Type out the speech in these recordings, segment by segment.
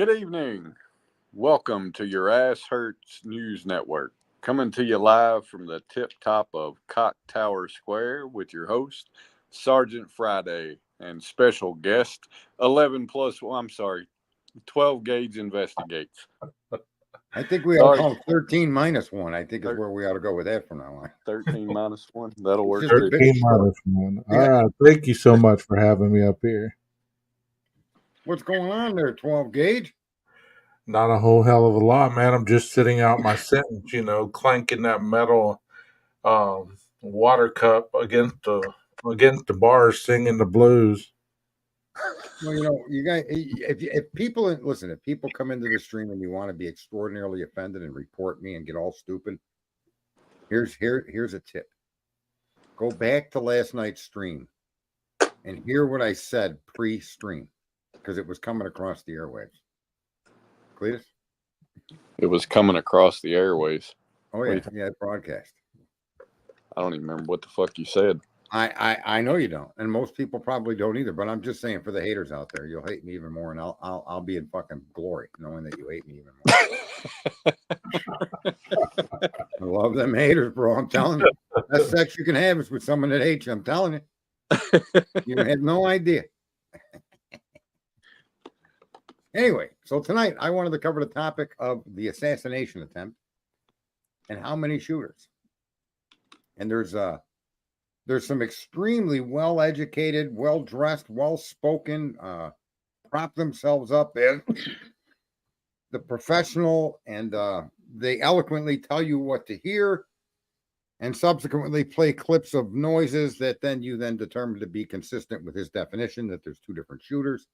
Good evening. Welcome to your Ass Hurts News Network. Coming to you live from the tip top of Cock Tower Square with your host, Sergeant Friday, and special guest, 11 plus, well, I'm sorry, 12 Gauge Investigates. I think we ought to call 13 minus 1. I think is where we ought to go with that from now on. 13 minus 1. That'll work. 13 minus 1. All right. Thank you so much for having me up here. What's going on there, 12 Gauge? Not a whole hell of a lot, man. I'm just sitting out my sentence, clanking that metal water cup against the bars, singing the blues. Well, you guys, if people come into the stream and you want to be extraordinarily offended and report me and get all stupid, here's a tip. Go back to last night's stream and hear what I said pre-stream, because it was coming across the airwaves. Cletus? It was coming across the airways. Oh, yeah. Yeah, broadcast. I don't even remember what the fuck you said. I know you don't, and most people probably don't either. But I'm just saying, for the haters out there, you'll hate me even more, and I'll be in fucking glory knowing that you hate me even more. I love them haters, bro. I'm telling you, best sex you can have is with someone that hates you. I'm telling you, you had no idea. Anyway, so tonight I wanted to cover the topic of the assassination attempt and how many shooters. And there's some extremely well-educated, well-dressed, well-spoken, prop themselves up as the professional, and they eloquently tell you what to hear and subsequently play clips of noises that you determine to be consistent with his definition that there's two different shooters.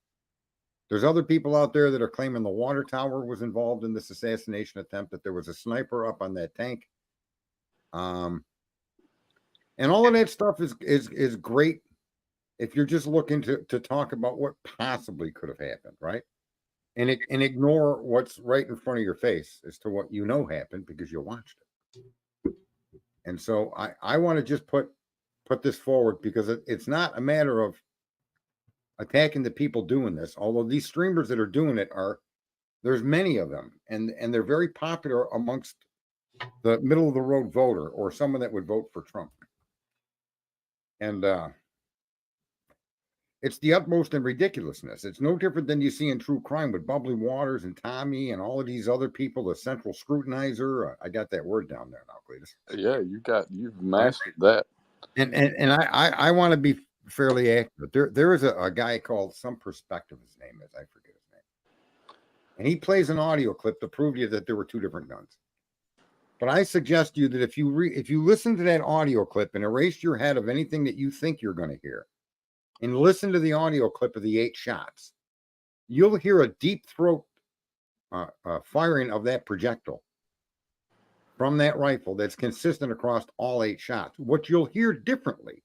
There's other people out there that are claiming the water tower was involved in this assassination attempt, that there was a sniper up on that tank. And all of that stuff is great if you're just looking to talk about what possibly could have happened, right? And ignore what's right in front of your face as to what happened because you watched it. And so I want to just put this forward because it's not a matter of attacking the people doing this, although these streamers that are doing it there's many of them, and they're very popular amongst the middle of the road voter or someone that would vote for Trump. And it's the utmost in ridiculousness. It's no different than you see in true crime with Bubbly Waters and Tommy and all of these other people, the central scrutinizer. I got that word down there now, Cletus. Yeah, you've mastered that. And I want to be fairly accurate. There is a guy called Some Perspective, his name is, I forget his name. And he plays an audio clip to prove to you that there were two different guns. But I suggest to you that if you listen to that audio clip and erase your head of anything that you think you're going to hear, and listen to the audio clip of the 8 shots, you'll hear a deep throat firing of that projectile from that rifle that's consistent across all 8 shots. What you'll hear differently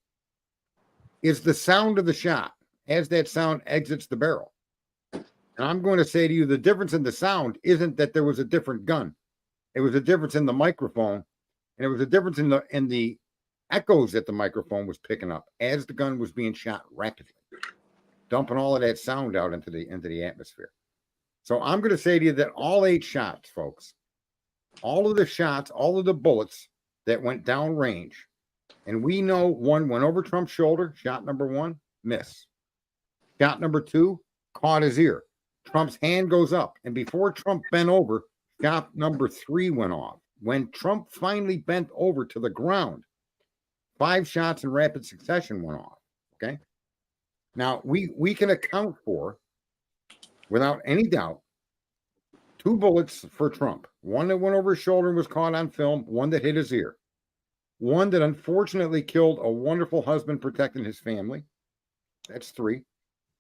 is the sound of the shot as that sound exits the barrel. And I'm going to say to you, the difference in the sound isn't that there was a different gun. It was a difference in the microphone, and it was a difference in the echoes that the microphone was picking up as the gun was being shot rapidly, dumping all of that sound out into the atmosphere. So I'm going to say to you that all 8 shots, folks, all of the shots, all of the bullets that went down range, and we know one went over Trump's shoulder, shot number 1, miss. Shot number 2, caught his ear. Trump's hand goes up, and before Trump bent over, shot number 3 went off. When Trump finally bent over to the ground, 5 shots in rapid succession went off. Okay. Now we can account for, without any doubt, 2 bullets for Trump. One that went over his shoulder and was caught on film, one that hit his ear. One that unfortunately killed a wonderful husband protecting his family. That's 3.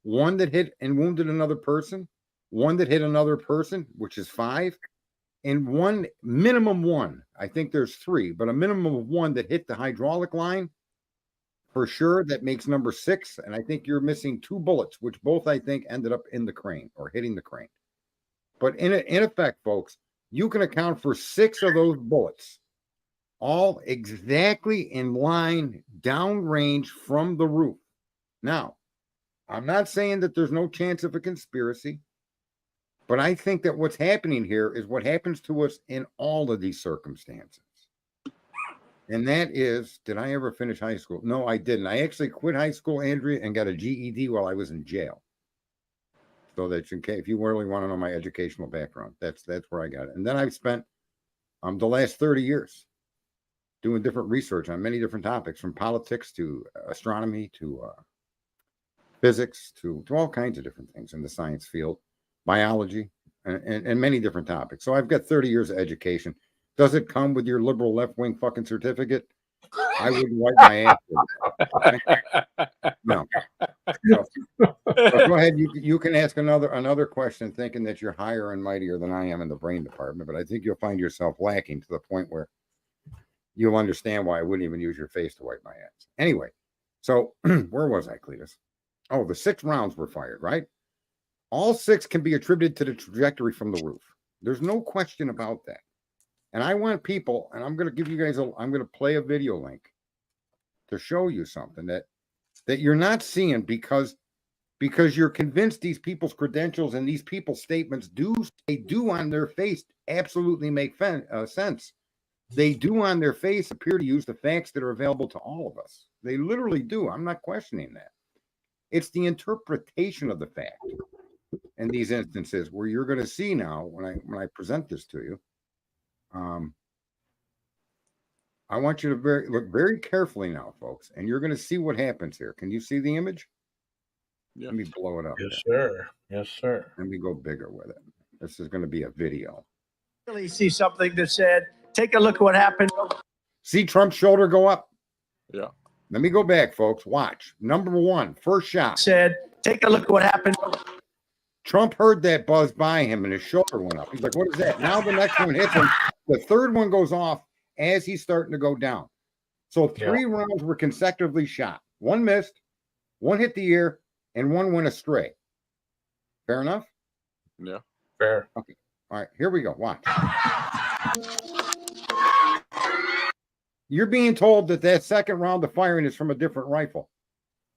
One that hit and wounded another person. One that hit another person, which is 5. And minimum one, I think there's 3, but a minimum of 1 that hit the hydraulic line for sure. That makes number 6. And I think you're missing 2 bullets, which both I think ended up in the crane or hitting the crane. But in effect, folks, you can account for 6 of those bullets, all exactly in line downrange from the roof. Now, I'm not saying that there's no chance of a conspiracy. But I think that what's happening here is what happens to us in all of these circumstances. And that is, did I ever finish high school? No, I didn't. I actually quit high school, Andrea, and got a GED while I was in jail. So that if you really want to know my educational background, that's where I got it. And then I've spent the last 30 years doing different research on many different topics, from politics to astronomy to physics to all kinds of different things in the science field, biology, and many different topics. So I've got 30 years of education. Does it come with your liberal left-wing fucking certificate? I wouldn't wipe my ass with it. No. So go ahead. You can ask another question, thinking that you're higher and mightier than I am in the brain department, but I think you'll find yourself lacking to the point where you'll understand why I wouldn't even use your face to wipe my ass. Anyway, so where was I, Cletus? Oh, the 6 rounds were fired, right? All 6 can be attributed to the trajectory from the roof. There's no question about that. And I want people, and I'm going to give you guys I'm going to play a video link to show you something that you're not seeing because you're convinced these people's credentials and these people's statements do on their face absolutely make sense. They do on their face appear to use the facts that are available to all of us. They literally do. I'm not questioning that. It's the interpretation of the fact in these instances where you're going to see now when I present this to you. I want you to look very carefully now, folks, and you're going to see what happens here. Can you see the image? Yeah. Let me blow it up. Yes, sir. Yes, sir. Let me go bigger with it. This is going to be a video. Really see something that said, take a look at what happened. See Trump's shoulder go up? Yeah. Let me go back, folks. Watch. Number 1, first shot. Said, take a look at what happened. Trump heard that buzz by him and his shoulder went up. He's like, what is that? Now the next one hits him. The third one goes off as he's starting to go down. So 3 rounds were consecutively shot. 1 missed, 1 hit the ear, and 1 went astray. Fair enough? Yeah. Fair. Okay. All right, here we go. Watch. You're being told that second round of firing is from a different rifle.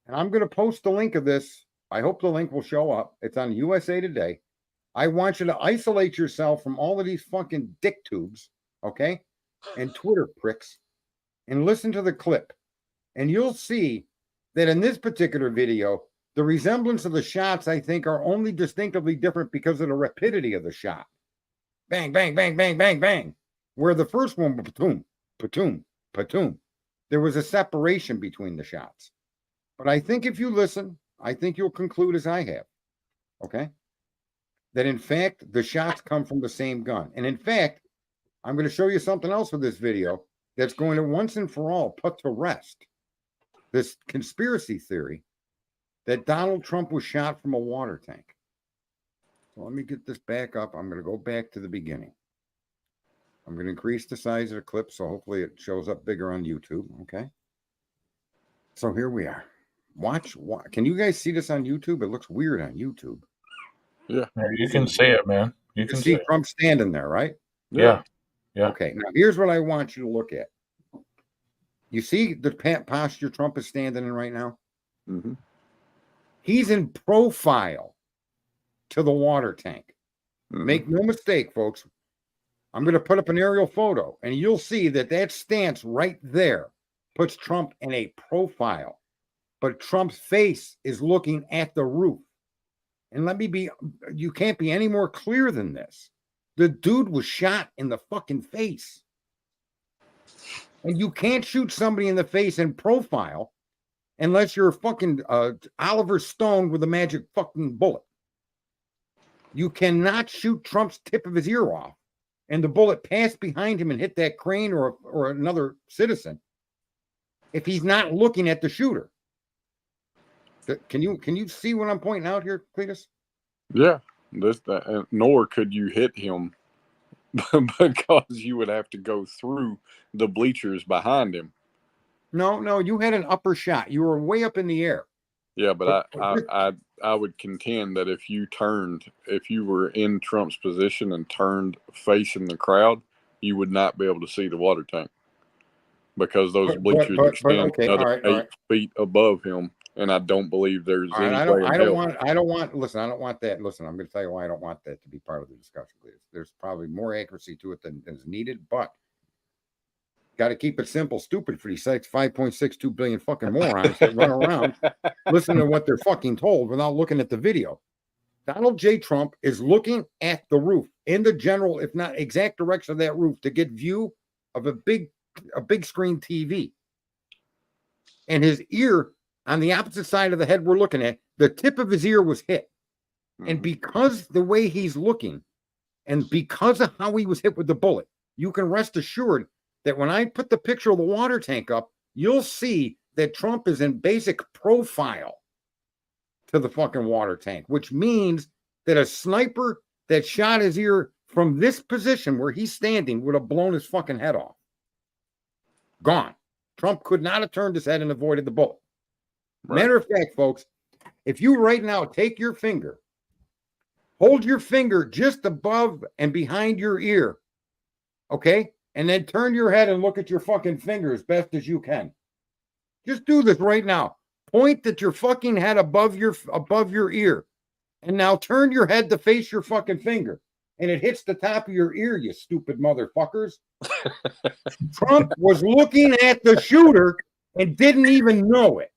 And I'm going to post the link of this. I hope the link will show up. It's on USA Today. I want you to isolate yourself from all of these fucking dick tubes, okay? And Twitter pricks, and listen to the clip. And you'll see that in this particular video, the resemblance of the shots, I think, are only distinctively different because of the rapidity of the shot. Bang, bang, bang, bang, bang, bang. Where the first one, platoon, platoon, platoon. There was a separation between the shots. But I think if you listen, I think you'll conclude as I have, okay? That in fact, the shots come from the same gun. And in fact, I'm going to show you something else with this video that's going to once and for all put to rest this conspiracy theory that Donald Trump was shot from a water tank. So let me get this back up. I'm going to go back to the beginning. I'm going to increase the size of the clip so hopefully it shows up bigger on YouTube, okay? So here we are. Watch. Can you guys see this on YouTube? It looks weird on YouTube. Yeah. You can see it, man. You can see Trump standing there, right? Yeah. Yeah. Okay. Now here's what I want you to look at. You see the posture Trump is standing in right now? Mm-hmm. He's in profile to the water tank. Mm-hmm. Make no mistake, folks. I'm going to put up an aerial photo, and you'll see that stance right there puts Trump in a profile. But Trump's face is looking at the roof. And you can't be any more clear than this. The dude was shot in the fucking face. And you can't shoot somebody in the face in profile unless you're fucking Oliver Stone with a magic fucking bullet. You cannot shoot Trump's tip of his ear off and the bullet pass behind him and hit that crane or another citizen if he's not looking at the shooter. Can you see what I'm pointing out here, Cletus? Yeah. Nor could you hit him because you would have to go through the bleachers behind him. No, you had an upper shot. You were way up in the air. Yeah, but I would contend that if you were in Trump's position and turned facing the crowd, you would not be able to see the water tank because those bleachers extend another 8 feet above him. and I don't believe there's All right, any I way don't, in I don't hell. want, I don't want. Listen, I don't want that. Listen, I'm going to tell you why I don't want that to be part of the discussion. There's probably more accuracy to it than is needed, but got to keep it simple. Stupid for these sites. 5.62 billion fucking morons that run around listening to what they're fucking told without looking at the video. Donald J. Trump is looking at the roof in the general, if not exact direction of that roof to get view of a big screen TV. And his ear on the opposite side of the head we're looking at, the tip of his ear was hit. And because the way he's looking and because of how he was hit with the bullet, you can rest assured that when I put the picture of the water tank up, you'll see that Trump is in basic profile to the fucking water tank, which means that a sniper that shot his ear from this position where he's standing would have blown his fucking head off. Gone. Trump could not have turned his head and avoided the bullet. Right. Matter of fact, folks, if you right now take your finger, hold your finger just above and behind your ear, okay? And then turn your head and look at your fucking finger as best as you can. Just do this right now. Point at your fucking head above your ear. And now turn your head to face your fucking finger. And it hits the top of your ear, you stupid motherfuckers. Trump was looking at the shooter and didn't even know it.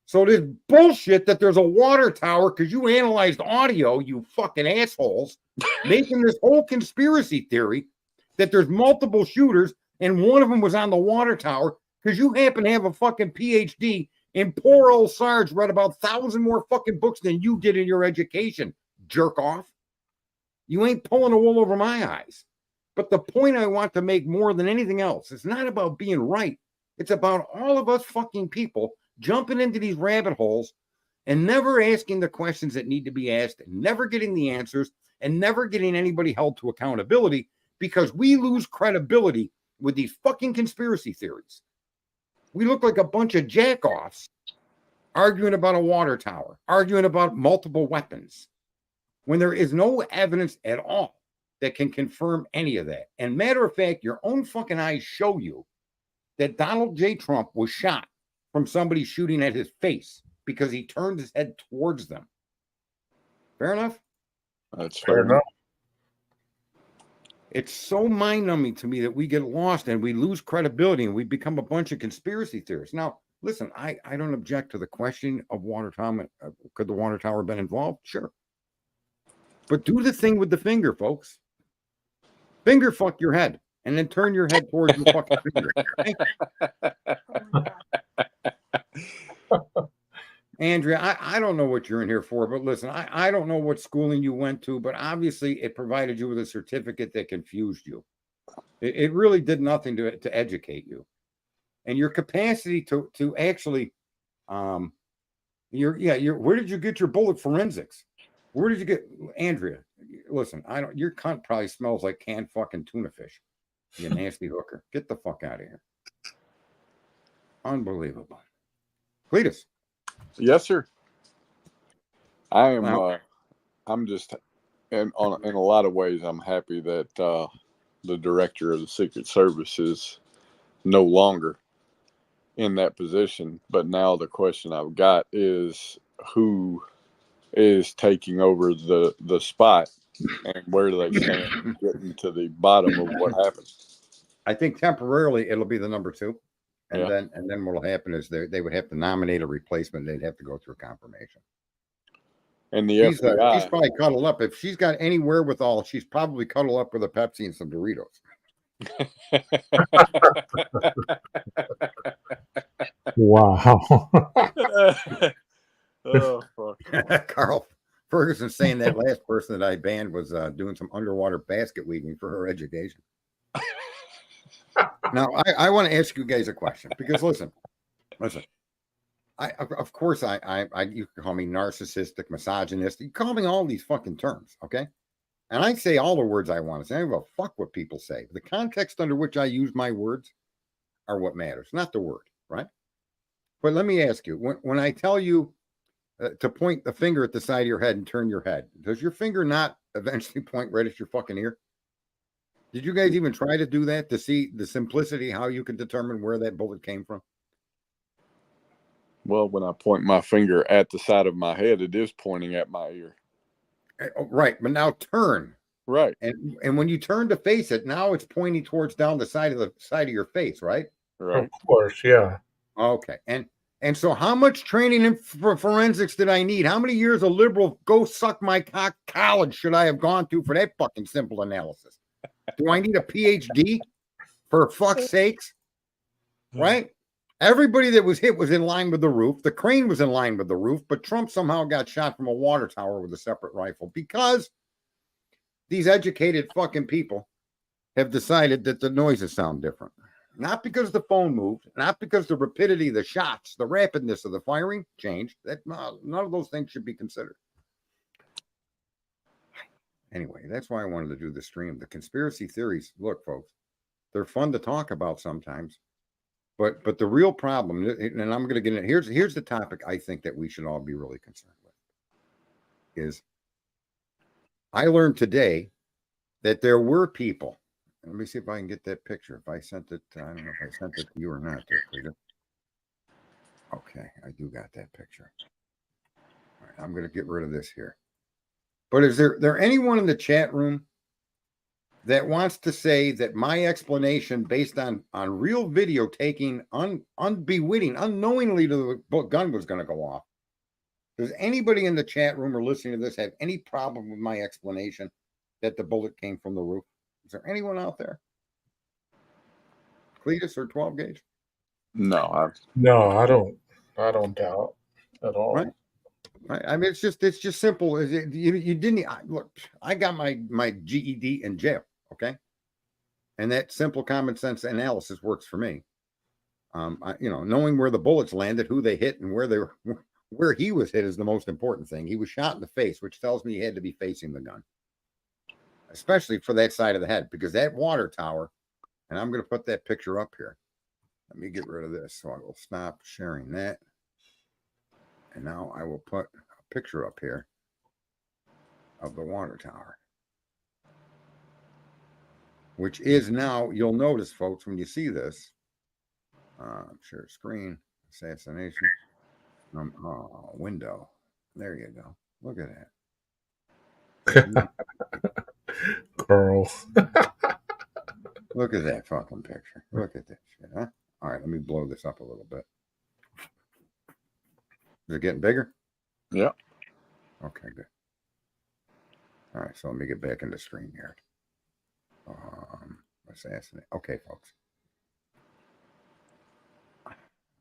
So this bullshit that there's a water tower because you analyzed audio, you fucking assholes, making this whole conspiracy theory that there's multiple shooters and one of them was on the water tower because you happen to have a fucking PhD and poor old Sarge read about 1,000 more fucking books than you did in your education, jerk off. You ain't pulling the wool over my eyes. But the point I want to make more than anything else, it's not about being right. It's about all of us fucking people jumping into these rabbit holes and never asking the questions that need to be asked, and never getting the answers, and never getting anybody held to accountability because we lose credibility with these fucking conspiracy theories. We look like a bunch of jack-offs arguing about a water tower, arguing about multiple weapons, when there is no evidence at all that can confirm any of that. And matter of fact, your own fucking eyes show you that Donald J. Trump was shot from somebody shooting at his face because he turned his head towards them. Fair enough? That's fair enough. It's so mind-numbing to me that we get lost and we lose credibility and we become a bunch of conspiracy theorists. Now, listen, I don't object to the question of water tower. Could the water tower have been involved? Sure. But do the thing with the finger, folks. Finger fuck your head and then turn your head towards your fucking finger. Andrea, I don't know what you're in here for, but listen, I don't know what schooling you went to, but obviously it provided you with a certificate that confused you. It really did nothing to educate you. And your capacity to actually, where did you get your bullet forensics? Where did you get, Andrea? Listen, your cunt probably smells like canned fucking tuna fish. You nasty hooker. Get the fuck out of here. Unbelievable. Cletus. Yes, sir. I am. Wow. I'm just, in a lot of ways, I'm happy that the director of the Secret Service is no longer in that position. But now the question I've got is who is taking over the spot, and where do they stand getting to the bottom of what happened? I think temporarily it'll be the number 2. And then what'll happen is they would have to nominate a replacement. They'd have to go through confirmation. And the FBI, she's probably cuddled up. If she's got any wherewithal, she's probably cuddled up with a Pepsi and some Doritos. Wow. Oh, fuck. Carl Ferguson saying that last person that I banned was doing some underwater basket weaving for her education. Now, I want to ask you guys a question because listen, of course, you can call me narcissistic, misogynist. You call me all these fucking terms, okay? And I say all the words I want to say. I don't give a fuck what people say. The context under which I use my words are what matters, not the word, right? But let me ask you, when I tell you to point the finger at the side of your head and turn your head, does your finger not eventually point right at your fucking ear? Did you guys even try to do that to see the simplicity, how you can determine where that bullet came from? Well, when I point my finger at the side of my head, it is pointing at my ear. Right, but now turn. Right. And when you turn to face it, now it's pointing towards down the side of your face, right? Right. Of course, yeah. Okay. And so how much training in forensics did I need? How many years of liberal go suck my cock college should I have gone to for that fucking simple analysis? Do I need a PhD? For fuck's sakes? Right? Everybody that was hit was in line with the roof. The crane was in line with the roof, but Trump somehow got shot from a water tower with a separate rifle because these educated fucking people have decided that the noises sound different. Not because the phone moved, not because the rapidity of the shots, the rapidness of the firing changed. That none of those things should be considered. Anyway, that's why I wanted to do the stream. The conspiracy theories, look, folks, they're fun to talk about sometimes. But the real problem, and I'm going to get in. Here's the topic I think that we should all be really concerned with. Is I learned today that there were people. Let me see if I can get that picture. If I sent it, I don't know if I sent it to you or not, there, Cleta. Okay, I do got that picture. All right, I'm going to get rid of this here. But is there anyone in the chat room that wants to say that my explanation based on real video taking unbewitting, unknowingly the gun was going to go off? Does anybody in the chat room or listening to this have any problem with my explanation that the bullet came from the roof? Is there anyone out there? Cletus or 12 gauge? No, No, I don't doubt at all. Right. I mean, it's just simple. You didn't look. I got my GED in jail. Okay, and that simple common sense analysis works for me. Knowing where the bullets landed, who they hit, and where he was hit is the most important thing. He was shot in the face, which tells me he had to be facing the gun, especially for that side of the head, because that water tower. And I'm going to put that picture up here. Let me get rid of this, so I will stop sharing that. And now I will put a picture up here of the water tower, which is now, you'll notice, folks, when you see this, share screen, assassination, window. There you go. Look at that. Carl. Look at that fucking picture. Look at that shit, huh? All right, let me blow this up a little bit. Is it getting bigger? Yeah. Okay, good. All right, so let me get back into screen here. Assassinate. Okay, folks.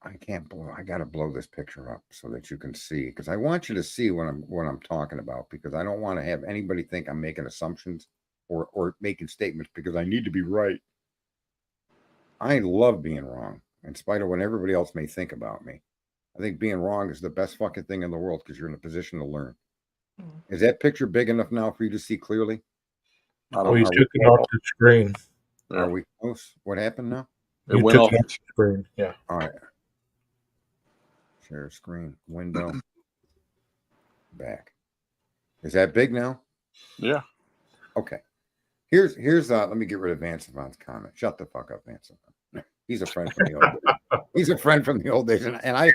I gotta blow this picture up so that you can see, because I want you to see what I'm talking about, because I don't want to have anybody think I'm making assumptions or making statements because I need to be right. I love being wrong, in spite of what everybody else may think about me. I think being wrong is the best fucking thing in the world because you're in a position to learn. Is that picture big enough now for you to see clearly? Oh, you took it off the screen. Yeah. Are we close? What happened now? It You went took off. it off the screen. Yeah. All right. Share screen, window, back. Is that big now? Yeah. Okay. Here's let me get rid of Vance Savant's comment. Shut the fuck up, Vance Savant. He's a friend from the old days. He's a friend from the old days. And I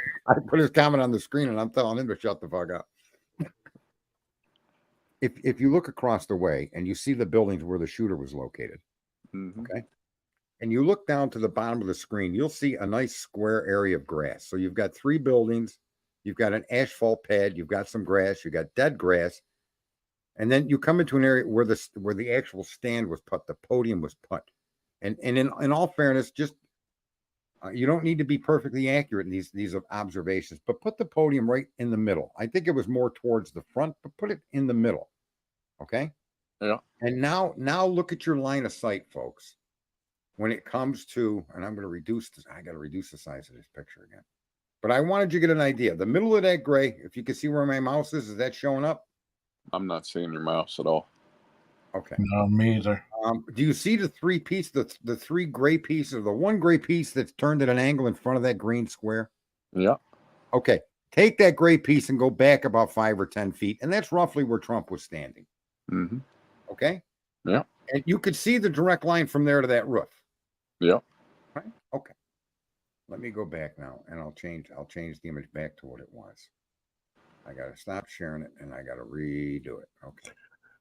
put his comment on the screen and I'm telling him to shut the fuck up. If you look across the way and you see the buildings where the shooter was located, okay, and you look down to the bottom of the screen, you'll see a nice square area of grass. So you've got 3 buildings, you've got an asphalt pad, you've got some grass, you got dead grass, and then you come into an area where the actual stand was put, the podium was put. And in all fairness, just you don't need to be perfectly accurate in these observations, but put the podium right in the middle. I think it was more towards the front, but put it in the middle. Okay. Yeah. And now look at your line of sight, folks. When it comes to, and I'm going to reduce this, I got to reduce the size of this picture again. But I wanted you to get an idea. The middle of that gray, if you can see where my mouse is that showing up? I'm not seeing your mouse at all. Okay. No, me either. Do you see the 3 pieces, the 3 gray pieces, the 1 gray piece that's turned at an angle in front of that green square? Yeah. Okay. Take that gray piece and go back about 5 or 10 feet. And that's roughly where Trump was standing. Mm-hmm. Okay. Yeah. And you could see the direct line from there to that roof. Yeah. Right. Okay. Let me go back now, and I'll change the image back to what it was. I gotta stop sharing it, and I gotta redo it. Okay.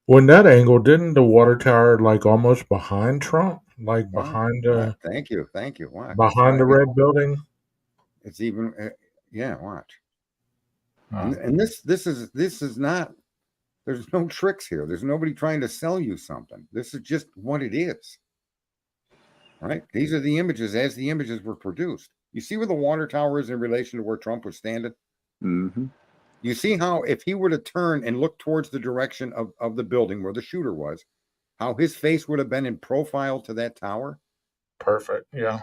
When that angle, didn't the water tower like almost behind Trump, like Wow. Thank you. Watch. behind the red building? It's even. Yeah. Watch. Oh. And this is not. There's no tricks here. There's nobody trying to sell you something. This is just what it is. Right? These are the images as the images were produced. You see where the water tower is in relation to where Trump was standing? Mm-hmm. You see how if he were to turn and look towards the direction of the building where the shooter was, how his face would have been in profile to that tower? Perfect. Yeah.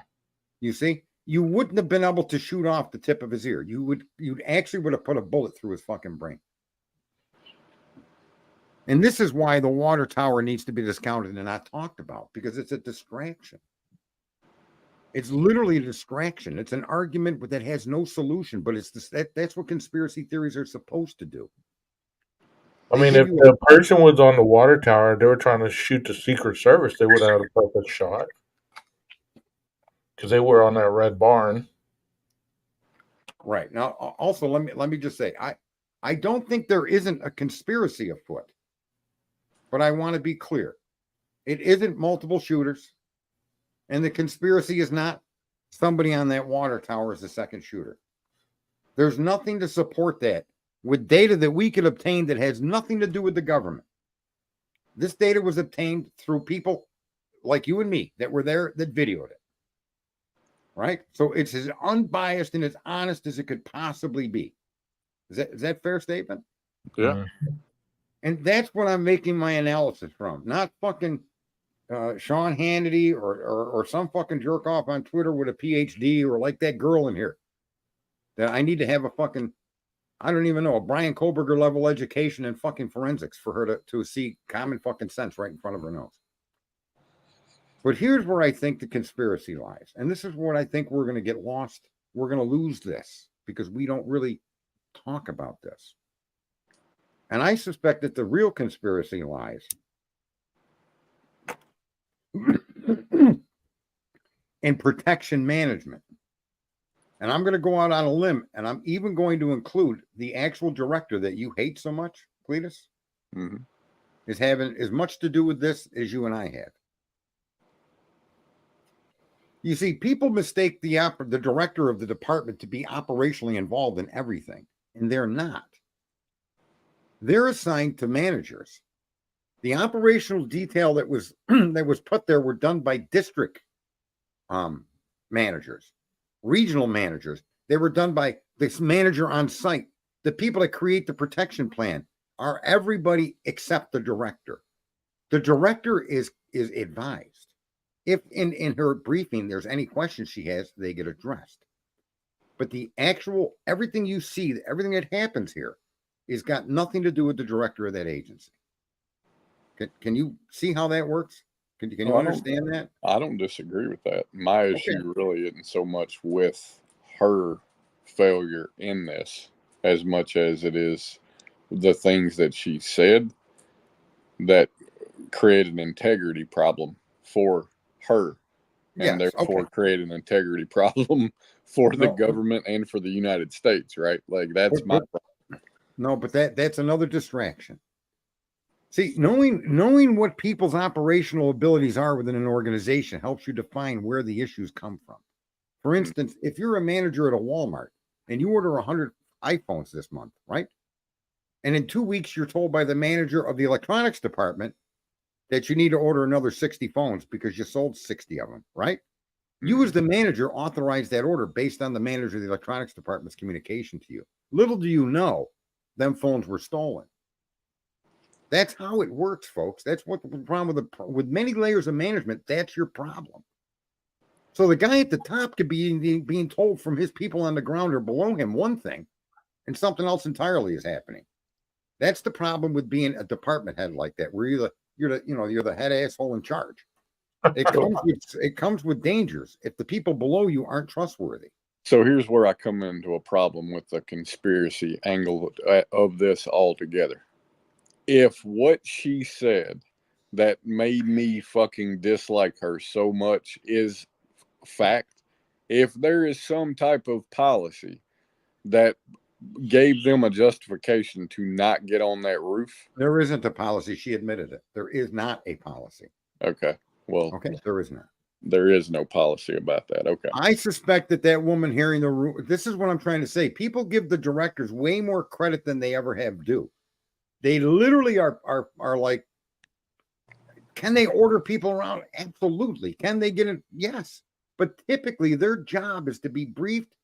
You see? You wouldn't have been able to shoot off the tip of his ear. You'd actually would have put a bullet through his fucking brain. And this is why the water tower needs to be discounted and not talked about, because it's a distraction. It's literally a distraction. It's an argument that has no solution, but that's what conspiracy theories are supposed to do. I mean, if the person was on the water tower, they were trying to shoot the Secret Service, they would have had a perfect shot. Because they were on that red barn. Right. Now, also, let me just say, I don't think there isn't a conspiracy afoot, but I want to be clear. It isn't multiple shooters, and the conspiracy is not somebody on that water tower is the second shooter. There's nothing to support that with data that we could obtain that has nothing to do with the government. This data was obtained through people like you and me that were there that videoed it. Right? So it's as unbiased and as honest as it could possibly be. Is that a fair statement? Yeah. And that's what I'm making my analysis from, not fucking Sean Hannity or some fucking jerk off on Twitter with a PhD or like that girl in here that I need to have a fucking, I don't even know, a Brian Koberger level education in fucking forensics for her to see common fucking sense right in front of her nose. But here's where I think the conspiracy lies. And this is what I think we're going to get lost. We're going to lose this because we don't really talk about this. And I suspect that the real conspiracy lies in protection management. And I'm going to go out on a limb, and I'm even going to include the actual director that you hate so much, Cletus, is having as much to do with this as you and I have. You see, people mistake the director of the department to be operationally involved in everything, and they're not. They're assigned to managers. The operational detail that was that was put there were done by district managers, regional managers. They were done by this manager on site. The people that create the protection plan are everybody except the director. The director is advised. If in her briefing there's any questions she has, they get addressed. But the actual everything you see, everything that happens here, has got nothing to do with the director of that agency. Can you see how that works? Can you understand that? I don't disagree with that. My issue really isn't so much with her failure in this as much as it is the things that she said that create an integrity problem for her and therefore create an integrity problem for the government and for the United States, right? Like that's my problem. No, but that's another distraction. See, knowing what people's operational abilities are within an organization helps you define where the issues come from. For instance, if you're a manager at a Walmart and you order 100 iPhones this month, right? And in 2 weeks, you're told by the manager of the electronics department that you need to order another 60 phones because you sold 60 of them, right? You as the manager authorized that order based on the manager of the electronics department's communication to you. Little do you know, them phones were stolen. That's how it works, folks. That's what the problem with many layers of management. That's your problem. So the guy at the top could be being told from his people on the ground or below him one thing, and something else entirely is happening. That's the problem with being a department head like that, where you're the head asshole in charge. It comes with dangers if the people below you aren't trustworthy. So here's where I come into a problem with the conspiracy angle of this altogether. If what she said that made me fucking dislike her so much is fact, if there is some type of policy that gave them a justification to not get on that roof. There isn't a policy. She admitted it. There is not a policy. Okay. Well, Okay, there is not. there is no policy about that. Okay. I suspect that woman hearing the room, this is what I'm trying to say. People give the directors way more credit than they ever have due. They literally are like, can they order people around? Absolutely. Can they get it? Yes. But typically their job is to be briefed,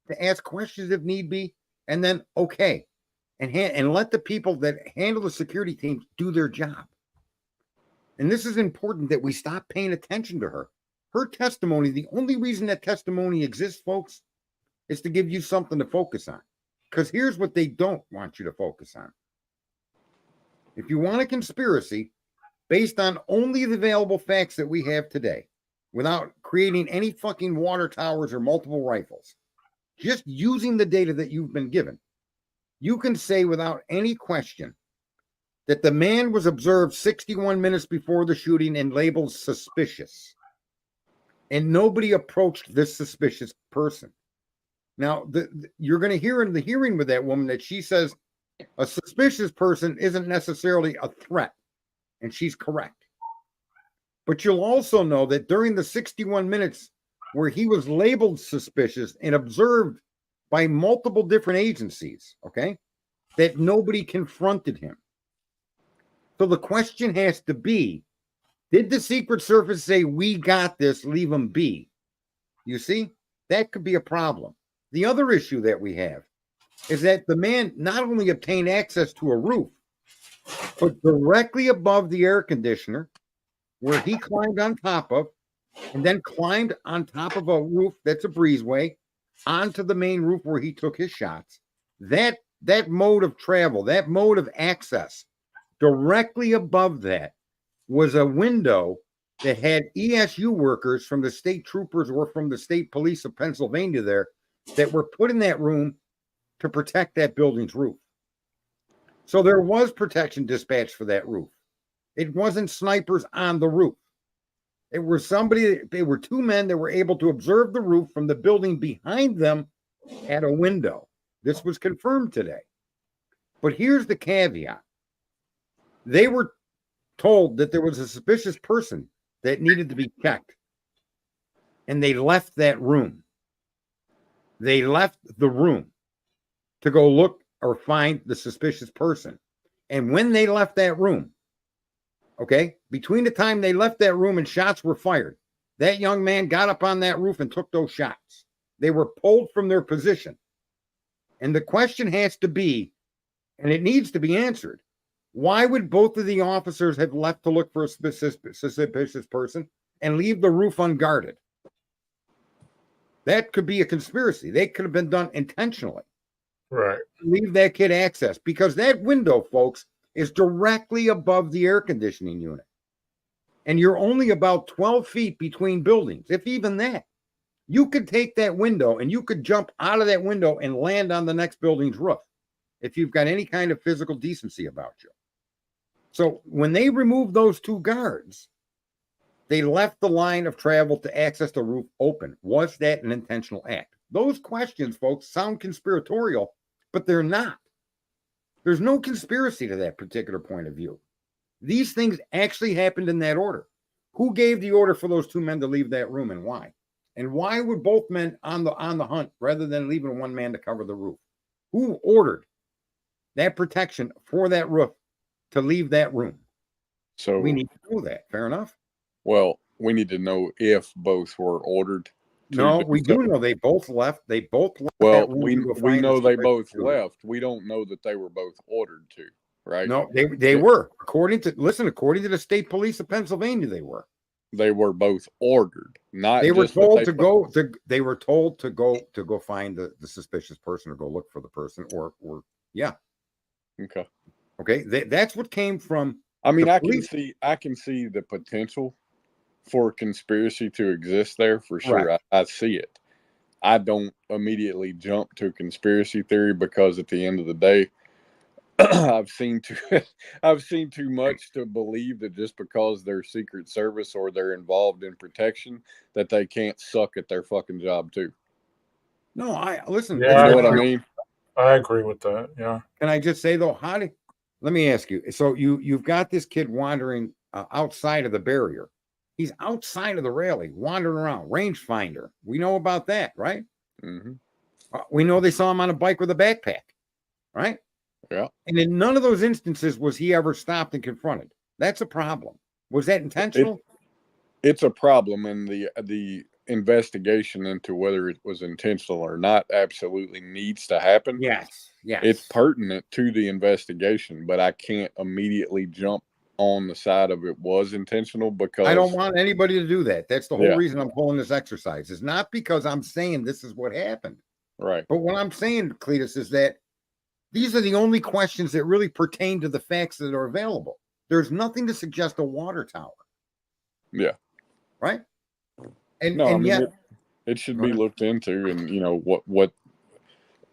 to ask questions if need be, and then okay. And let the people that handle the security teams do their job. And this is important that we stop paying attention to her. Her testimony, the only reason that testimony exists, folks, is to give you something to focus on. Because here's what they don't want you to focus on. If you want a conspiracy based on only the available facts that we have today, without creating any fucking water towers or multiple rifles, just using the data that you've been given, you can say without any question that the man was observed 61 minutes before the shooting and labeled suspicious. And nobody approached this suspicious person. Now, you're going to hear in the hearing with that woman that she says a suspicious person isn't necessarily a threat. And she's correct. But you'll also know that during the 61 minutes where he was labeled suspicious and observed by multiple different agencies, okay, that nobody confronted him. So the question has to be, did the Secret Service say, we got this, leave him be? You see, that could be a problem. The other issue that we have is that the man not only obtained access to a roof, but directly above the air conditioner, where he climbed on top of, and then climbed on top of a roof that's a breezeway onto the main roof where he took his shots. That mode of travel, that mode of access, directly above that was a window that had ESU workers from the state troopers or from the state police of Pennsylvania there that were put in that room to protect that building's roof. So there was protection dispatched for that roof. It wasn't snipers on the roof. It was they were two men that were able to observe the roof from the building behind them at a window. This was confirmed today. But here's the caveat. They were told that there was a suspicious person that needed to be checked. And they left that room. They left the room to go look or find the suspicious person. And when they left that room, okay, between the time they left that room and shots were fired, that young man got up on that roof and took those shots. They were pulled from their position. And the question has to be, and it needs to be answered, why would both of the officers have left to look for a suspicious person and leave the roof unguarded? That could be a conspiracy. They could have been done intentionally. Right. Leave that kid access, because that window, folks, is directly above the air conditioning unit. And you're only about 12 feet between buildings, if even that. You could take that window and you could jump out of that window and land on the next building's roof if you've got any kind of physical decency about you. So when they removed those two guards, they left the line of travel to access the roof open. Was that an intentional act? Those questions, folks, sound conspiratorial, but they're not. There's no conspiracy to that particular point of view. These things actually happened in that order. Who gave the order for those two men to leave that room and why? And why were both men on the hunt rather than leaving one man to cover the roof? Who ordered that protection for that roof to leave that room? So we need to know that. Fair enough. Well, we need to know if both were ordered. No, we do know they both left. They both left. Well, we know they both left. We don't know that they were both ordered to, right? No, they were. According to the state police of Pennsylvania, they were. They were both ordered. Not they were just told to go. They were told to go find the suspicious person or go look for the person or yeah. Okay. That's what came from. I mean, I can see the potential for conspiracy to exist there for sure. Right. I see it. I don't immediately jump to conspiracy theory because at the end of the day, I've seen too I've seen too much to believe that just because they're Secret Service or they're involved in protection that they can't suck at their fucking job too. No, I listen. Yeah, You That's know why what I mean? I agree with that. Yeah. Can I just say though, let me ask you. So you've got this kid wandering outside of the barrier. He's outside of the railing, wandering around, rangefinder. We know about that, right? Hmm. We know they saw him on a bike with a backpack, right? Yeah. And in none of those instances was he ever stopped and confronted. That's a problem. Was that intentional? It's a problem, and the investigation into whether it was intentional or not absolutely needs to happen. Yes. Yes. It's pertinent to the investigation, but I can't immediately jump on the side of it was intentional because I don't want anybody to do that. That's the whole Yeah. reason I'm pulling this exercise. It's not because I'm saying this is what happened. Right. But what I'm saying, Cletus, is that these are the only questions that really pertain to the facts that are available. There's nothing to suggest a water tower. Yeah. Right. And No, I and mean yet it should Go be ahead. looked into, and what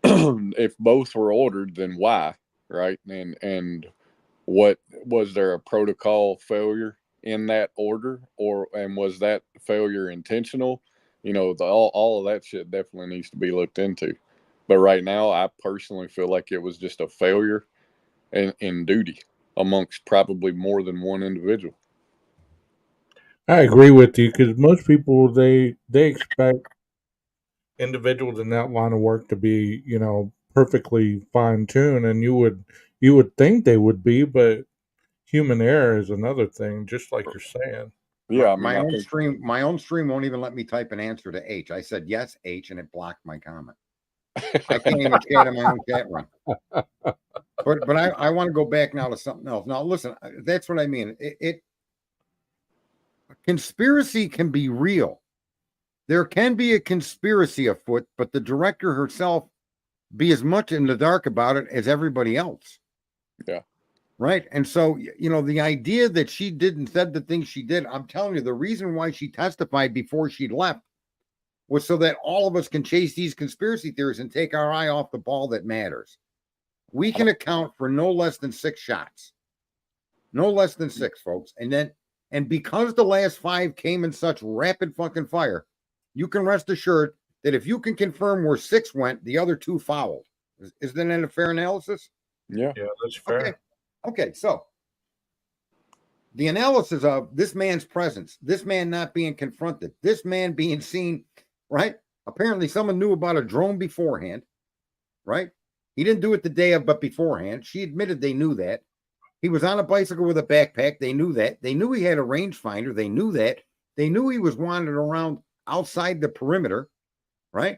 if both were ordered, then why, right? And what was there a protocol failure in that order, and was that failure intentional? All of that shit definitely needs to be looked into. But right now, I personally feel like it was just a failure in duty amongst probably more than one individual. I agree with you because most people they expect individuals in that line of work to be, perfectly fine tuned, and you would think they would be, but human error is another thing, just like you're saying. Yeah, I mean, my I own think stream, my own stream won't even let me type an answer to H. I said yes, H, and it blocked my comment. I can't even chat in my own chat room. But I want to go back now to something else. Now listen, that's what I mean. Conspiracy can be real. There can be a conspiracy afoot, but the director herself be as much in the dark about it as everybody else. Yeah. Right. And so, the idea that she said the things she did, I'm telling you, the reason why she testified before she left was so that all of us can chase these conspiracy theories and take our eye off the ball that matters. We can account for no less than 6 shots. No less than 6, folks. And because the last 5 came in such rapid fucking fire, you can rest assured that if you can confirm where 6 went, the other 2 followed. Isn't that a fair analysis? Yeah. Yeah, that's fair. Okay, so the analysis of this man's presence, this man not being confronted, this man being seen, right? Apparently, someone knew about a drone beforehand, right? He didn't do it the day of, but beforehand. She admitted they knew that. He was on a bicycle with a backpack. They knew that. They knew he had a rangefinder. They knew that. They knew he was wandering around outside the perimeter, right?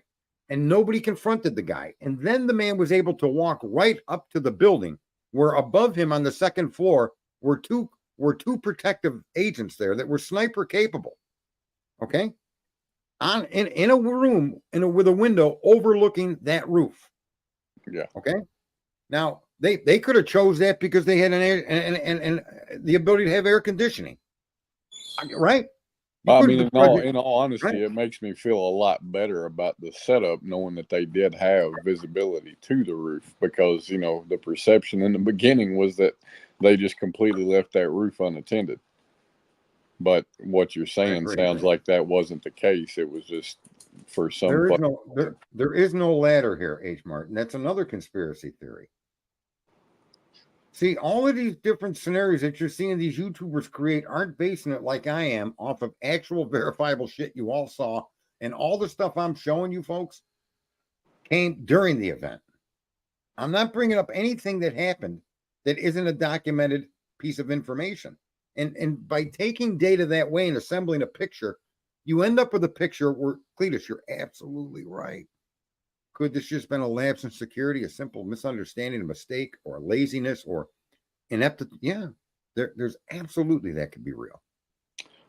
And nobody confronted the guy. And then the man was able to walk right up to the building where above him on the second floor were two protective agents there that were sniper capable. Okay. In a room with a window overlooking that roof. Yeah. Okay. Now they could have chose that because they had and the ability to have air conditioning. Right. I mean, in all honesty, right? it makes me feel a lot better about the setup, knowing that they did have visibility to the roof, because the perception in the beginning was that they just completely left that roof unattended. But what you're saying sounds like that wasn't the case. It was just for some. There is no ladder here, H. Martin. That's another conspiracy theory. See, all of these different scenarios that you're seeing these YouTubers create aren't basing it like I am off of actual verifiable shit you all saw, and all the stuff I'm showing you folks came during the event. I'm not bringing up anything that happened that isn't a documented piece of information. And by taking data that way and assembling a picture, you end up with a picture where, Cletus, you're absolutely right. Could this just been a lapse in security, a simple misunderstanding, a mistake, or laziness, or ineptitude? Yeah, there's absolutely that could be real.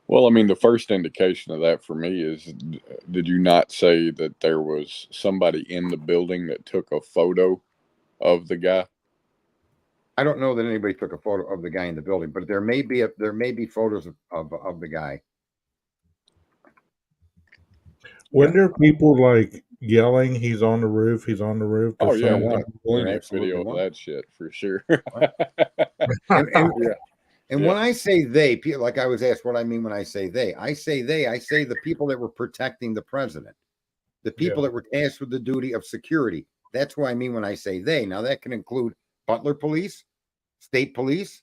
Well, I mean, the first indication of that for me is, did you not say that there was somebody in the building that took a photo of the guy? I don't know that anybody took a photo of the guy in the building, but there may be photos of the guy. When there are people like, yelling, "He's on the roof! He's on the roof!" to Oh yeah, somebody. plenty of absolutely video of was. that shit for sure. And, and, Yeah. and Yeah. when I say they, like I was asked what I mean when I say they, I say the people that were protecting the president, the people Yeah. that were tasked with the duty of security. That's what I mean when I say they. Now that can include Butler Police, State Police,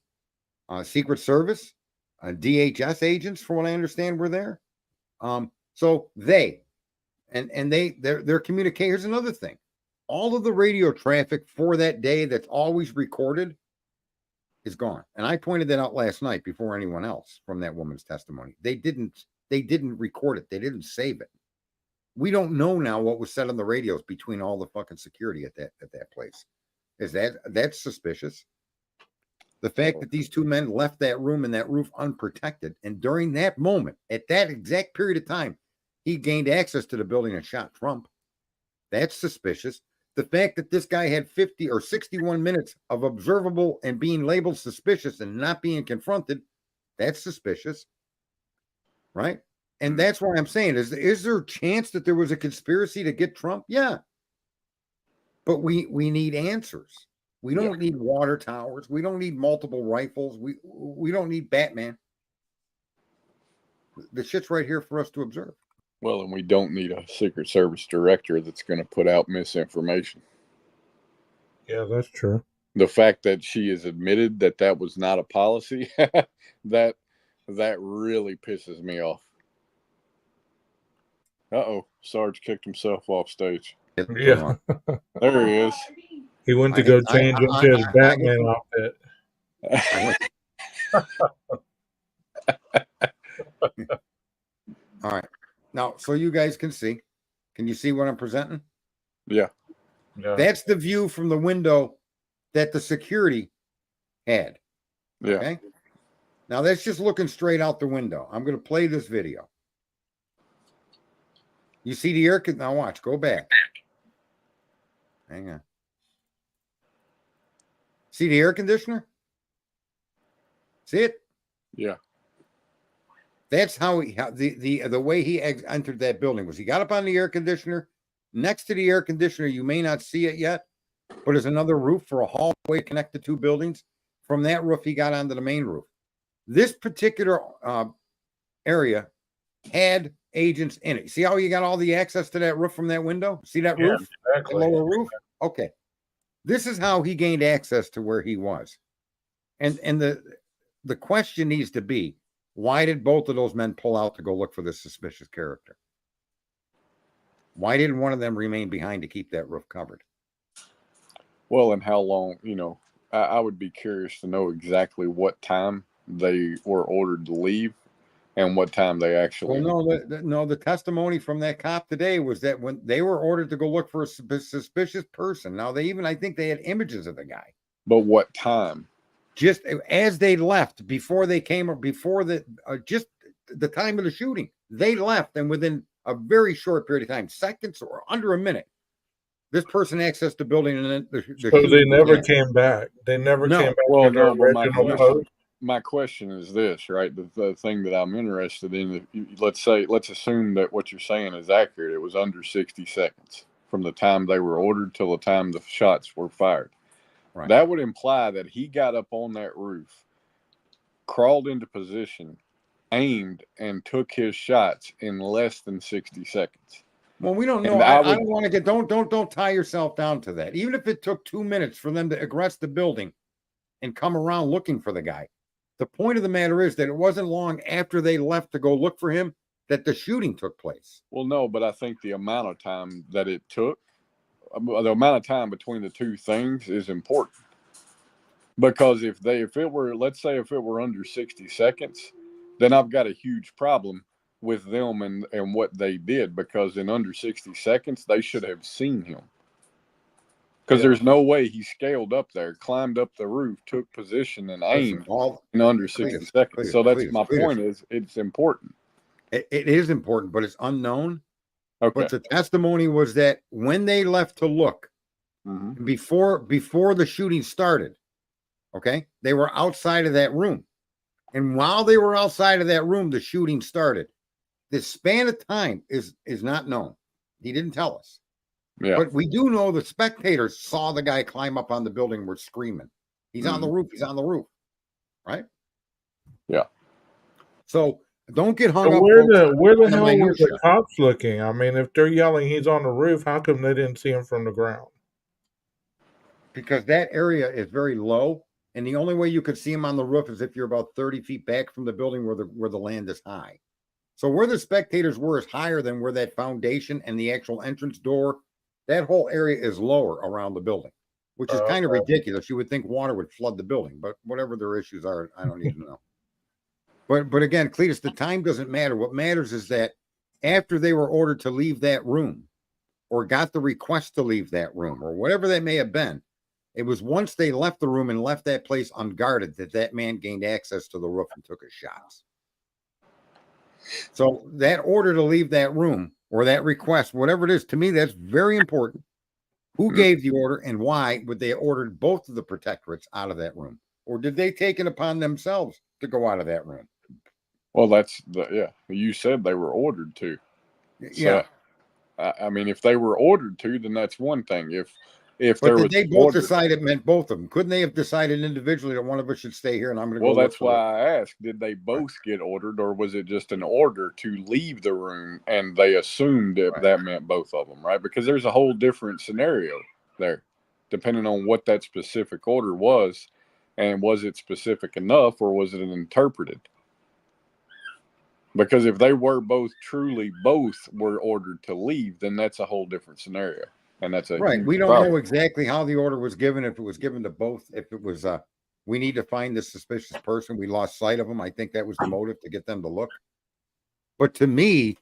Secret Service, DHS agents, from what I understand, were there. So they, and their communication. Here's another thing: all of the radio traffic for that day that's always recorded is gone. And I pointed that out last night before anyone else from that woman's testimony. They didn't record it. They didn't save it. We don't know now what was said on the radios between all the fucking security at that place. That's suspicious? The fact that these two men left that room and that roof unprotected, and during that moment, at that exact period of time, he gained access to the building and shot Trump. That's suspicious. The fact that this guy had 50 or 61 minutes of observable and being labeled suspicious and not being confronted, that's suspicious, right? And that's why I'm saying, is there a chance that there was a conspiracy to get Trump? Yeah. But we need answers. We don't need water towers. We don't need multiple rifles. We don't need Batman. The shit's right here for us to observe. Well, and we don't need a Secret Service director that's going to put out misinformation. Yeah, that's true. The fact that she has admitted that that was not a policy, that really pisses me off. Uh-oh, Sarge kicked himself off stage. Yeah. There he is. He went to go change into his Batman outfit. All right. Now, so you guys can see. Can you see what I'm presenting? Yeah. That's the view from the window that the security had. Yeah. Okay. Now that's just looking straight out the window. I'm going to play this video. You see the air conditioner? Now watch. Go back. Hang on. See the air conditioner? See it? Yeah. That's how the way he entered that building was. He got up on the air conditioner. Next to the air conditioner, you may not see it yet, but there's another roof for a hallway connected to two buildings. From that roof, he got onto the main roof. This particular area had agents in it. See how you got all the access to that roof from that window? See that roof? Exactly. The lower roof? Okay. This is how he gained access to where he was. And the question needs to be, why did both of those men pull out to go look for this suspicious character? Why didn't one of them remain behind to keep that roof covered? Well, and how long, I would be curious to know exactly what time they were ordered to leave and what time they actually. Well, the testimony from that cop today was that when they were ordered to go look for a suspicious person. Now I think they had images of the guy. But what time? Just as they left, before they came, or before just the time of the shooting, they left, and within a very short period of time, seconds or under a minute, this person accessed the building, and then so they never came back. They never came back. Well, to their original post. My question is this, right? The thing that I'm interested in, let's assume that what you're saying is accurate. It was under 60 seconds from the time they were ordered till the time the shots were fired. Right. That would imply that he got up on that roof, crawled into position, aimed, and took his shots in less than 60 seconds. Well, we don't know. I don't want to get don't tie yourself down to that. Even if it took 2 minutes for them to aggress the building and come around looking for the guy, the point of the matter is that it wasn't long after they left to go look for him that the shooting took place. Well, no, but I think the amount of time that it took, the amount of time between the two things is important. Because if it were under 60 seconds, then I've got a huge problem with them and what they did, because in under 60 seconds, they should have seen him. Because there's no way he scaled up there, climbed up the roof, took position, and aimed in under 60 seconds. So that's my point is it's important. It is important, but it's unknown. Okay. But the testimony was that when they left to look, before the shooting started, okay, they were outside of that room. And while they were outside of that room, the shooting started. The span of time is not known. He didn't tell us. Yeah. But we do know the spectators saw the guy climb up on the building, were screaming. He's on the roof. He's on the roof. Right? Yeah. So don't get hung But up. where Folks, the on the hell were minutia. the cops looking? I mean, if they're yelling he's on the roof, how come they didn't see him from the ground? Because that area is very low, and the only way you could see him on the roof is if you're about 30 feet back from the building where the land is high. So where the spectators were is higher than where that foundation and the actual entrance door, that whole area is lower around the building, which is kind of ridiculous. You would think water would flood the building, but whatever their issues are, I don't even know. But again, Cletus, the time doesn't matter. What matters is that after they were ordered to leave that room or got the request to leave that room or whatever that may have been, it was once they left the room and left that place unguarded that man gained access to the roof and took his shots. So that order to leave that room or that request, whatever it is, to me, that's very important. Who gave the order and why would they ordered both of the protectorates out of that room? Or did they take it upon themselves to go out of that room? Well, you said they were ordered to. Yeah. So, I mean, if they were ordered to, then that's one thing. If But there did was they both decide it meant both of them? Couldn't they have decided individually that one of us should stay here and I'm going to go? Well, that's why I asked, did they both get ordered, or was it just an order to leave the room and they assumed that meant both of them, right? Because there's a whole different scenario there, depending on what that specific order was, and was it specific enough, or was it interpreted? Because if they were both were ordered to leave, then that's a whole different scenario. And that's right. We don't problem. know exactly how the order was given, if it was given to both, if it was we need to find this suspicious person. We lost sight of them. I think that was the motive to get them to look. But to me,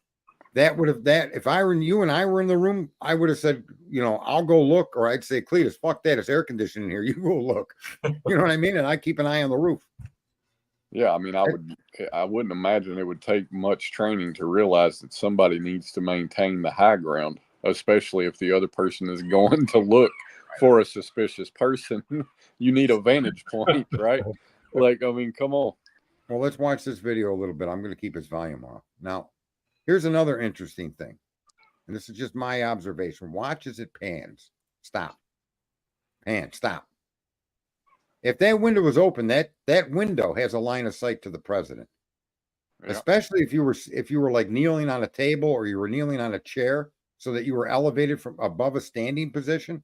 if I were you and I were in the room, I would have said, I'll go look, or I'd say, Cletus, fuck that, it's air conditioning here. You go look. You know what I mean? And I keep an eye on the roof. Yeah, I mean, I wouldn't imagine it would take much training to realize that somebody needs to maintain the high ground, especially if the other person is going to look for a suspicious person. You need a vantage point, right? Like, I mean, come on. Well, let's watch this video a little bit. I'm going to keep its volume off. Now, here's another interesting thing, and this is just my observation. Watch as it pans. Stop. Pan, stop. If that window was open, that window has a line of sight to the president. Yeah. Especially if you were like kneeling on a table or you were kneeling on a chair so that you were elevated from above a standing position.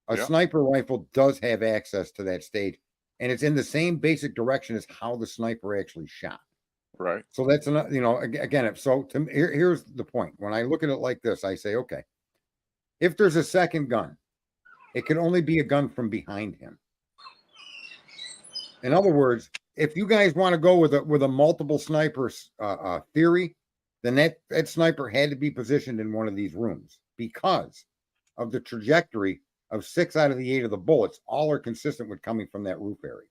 A sniper rifle does have access to that stage, and it's in the same basic direction as how the sniper actually shot. Right. So that's another, again, here's the point. When I look at it like this, I say, okay, if there's a second gun, it can only be a gun from behind him. In other words, if you guys want to go with a multiple snipers theory, then that sniper had to be positioned in one of these rooms because of the trajectory of 6 out of the 8 of the bullets. All are consistent with coming from that roof area.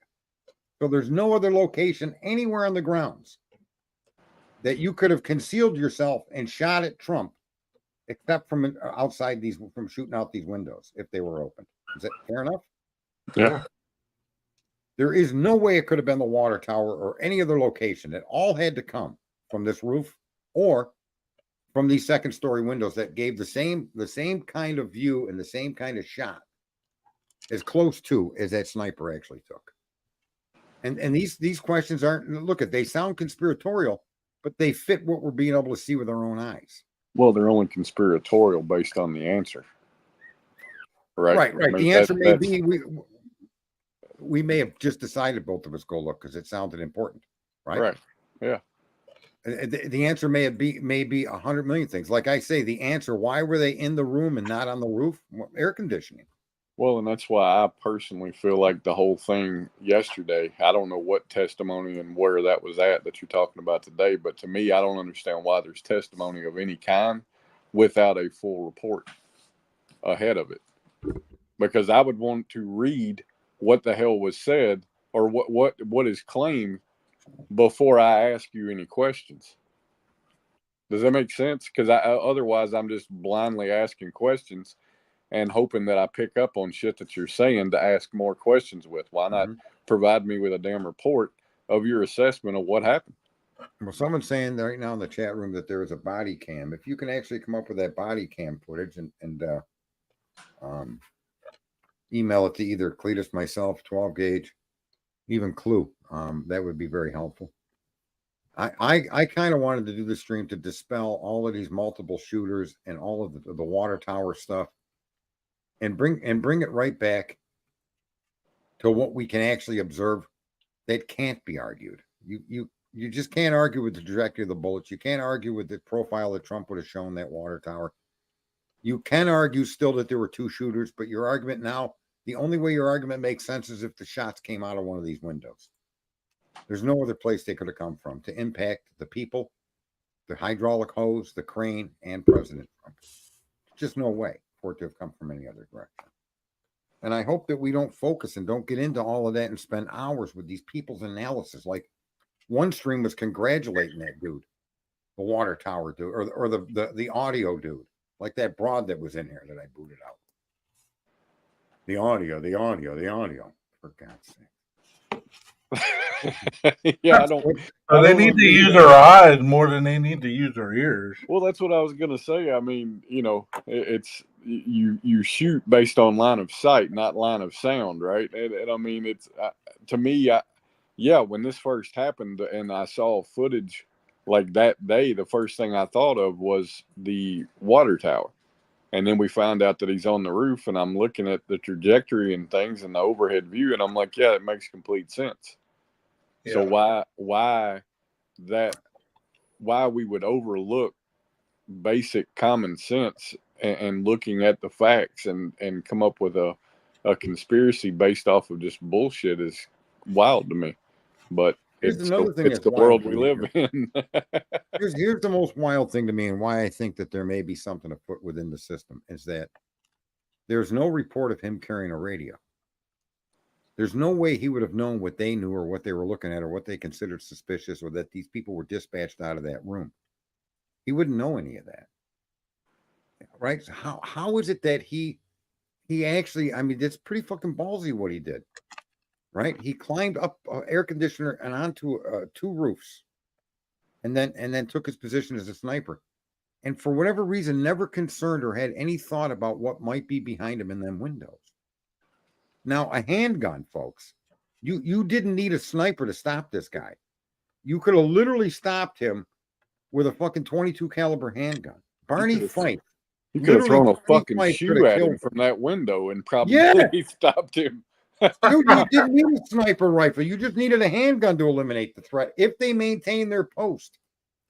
So there's no other location anywhere on the grounds that you could have concealed yourself and shot at Trump, except from outside from shooting out these windows if they were open. Is that fair enough? Yeah. There is no way it could have been the water tower or any other location. It all had to come from this roof or from these second-story windows that gave the same kind of view and the same kind of shot as close to as that sniper actually took. And these questions they sound conspiratorial, but they fit what we're being able to see with our own eyes. Well, they're only conspiratorial based on the answer. Right. Right. I mean, the answer may be we may have just decided both of us go look because it sounded important. Right. Yeah. The answer may be 100 million things. Like I say, the answer, why were they in the room and not on the roof? Air conditioning. Well, and that's why I personally feel like the whole thing yesterday, I don't know what testimony and where that was at that you're talking about today, but to me, I don't understand why there's testimony of any kind without a full report ahead of it. Because I would want to read what the hell was said or what is claimed before I ask you any questions. Does that make sense? Because otherwise I'm just blindly asking questions and hoping that I pick up on shit that you're saying to ask more questions with. Why not provide me with a damn report of your assessment of what happened? Well, someone's saying right now in the chat room that there is a body cam. If you can actually come up with that body cam footage and email it to either Cletus, myself, 12 gauge, even Clue, that would be very helpful. I kind of wanted to do the stream to dispel all of these multiple shooters and all of the water tower stuff, and bring it right back to what we can actually observe that can't be argued. You just can't argue with the trajectory of the bullets. You can't argue with the profile that Trump would have shown that water tower. You can argue still that there were two shooters, but your argument now, the only way your argument makes sense is if the shots came out of one of these windows. There's no other place they could have come from to impact the people, the hydraulic hose, the crane, and President Trump. Just no way for it to have come from any other direction. And I hope that we don't focus and don't get into all of that and spend hours with these people's analysis. Like one stream was congratulating that dude, the water tower dude, or the audio dude, like that broad that was in here that I booted out. The audio. For God's sake. Yeah, I don't. They need to use their eyes more than they need to use their ears. Well, that's what I was gonna say. I mean, you know, it's you shoot based on line of sight, not line of sound, right? And I mean, it's to me, yeah. When this first happened, and I saw footage like that day, the first thing I thought of was the water tower, and then we found out that he's on the roof, and I'm looking at the trajectory and things and the overhead view, and I'm like, yeah, it makes complete sense. Yeah. So why we would overlook basic common sense and looking at the facts and come up with a conspiracy based off of just bullshit is wild to me. But Here's it's another thing it's that's the wild world to we me live in. Here's the most wild thing to me, and why I think that there may be something afoot within the system, is that there's no report of him carrying a radio. There's no way he would have known what they knew or what they were looking at or what they considered suspicious or that these people were dispatched out of that room. He wouldn't know any of that. Right? So how is it that he actually, I mean, it's pretty fucking ballsy what he did. Right? He climbed up an air conditioner and onto two roofs and then took his position as a sniper. And for whatever reason, never concerned or had any thought about what might be behind him in them windows. Now, a handgun, folks, you didn't need a sniper to stop this guy. You could have literally stopped him with a fucking 22 caliber handgun. Barney Fife. You could have thrown a fucking Fife shoe at him from that window and probably stopped him. Dude, you didn't need a sniper rifle. You just needed a handgun to eliminate the threat if they maintain their post.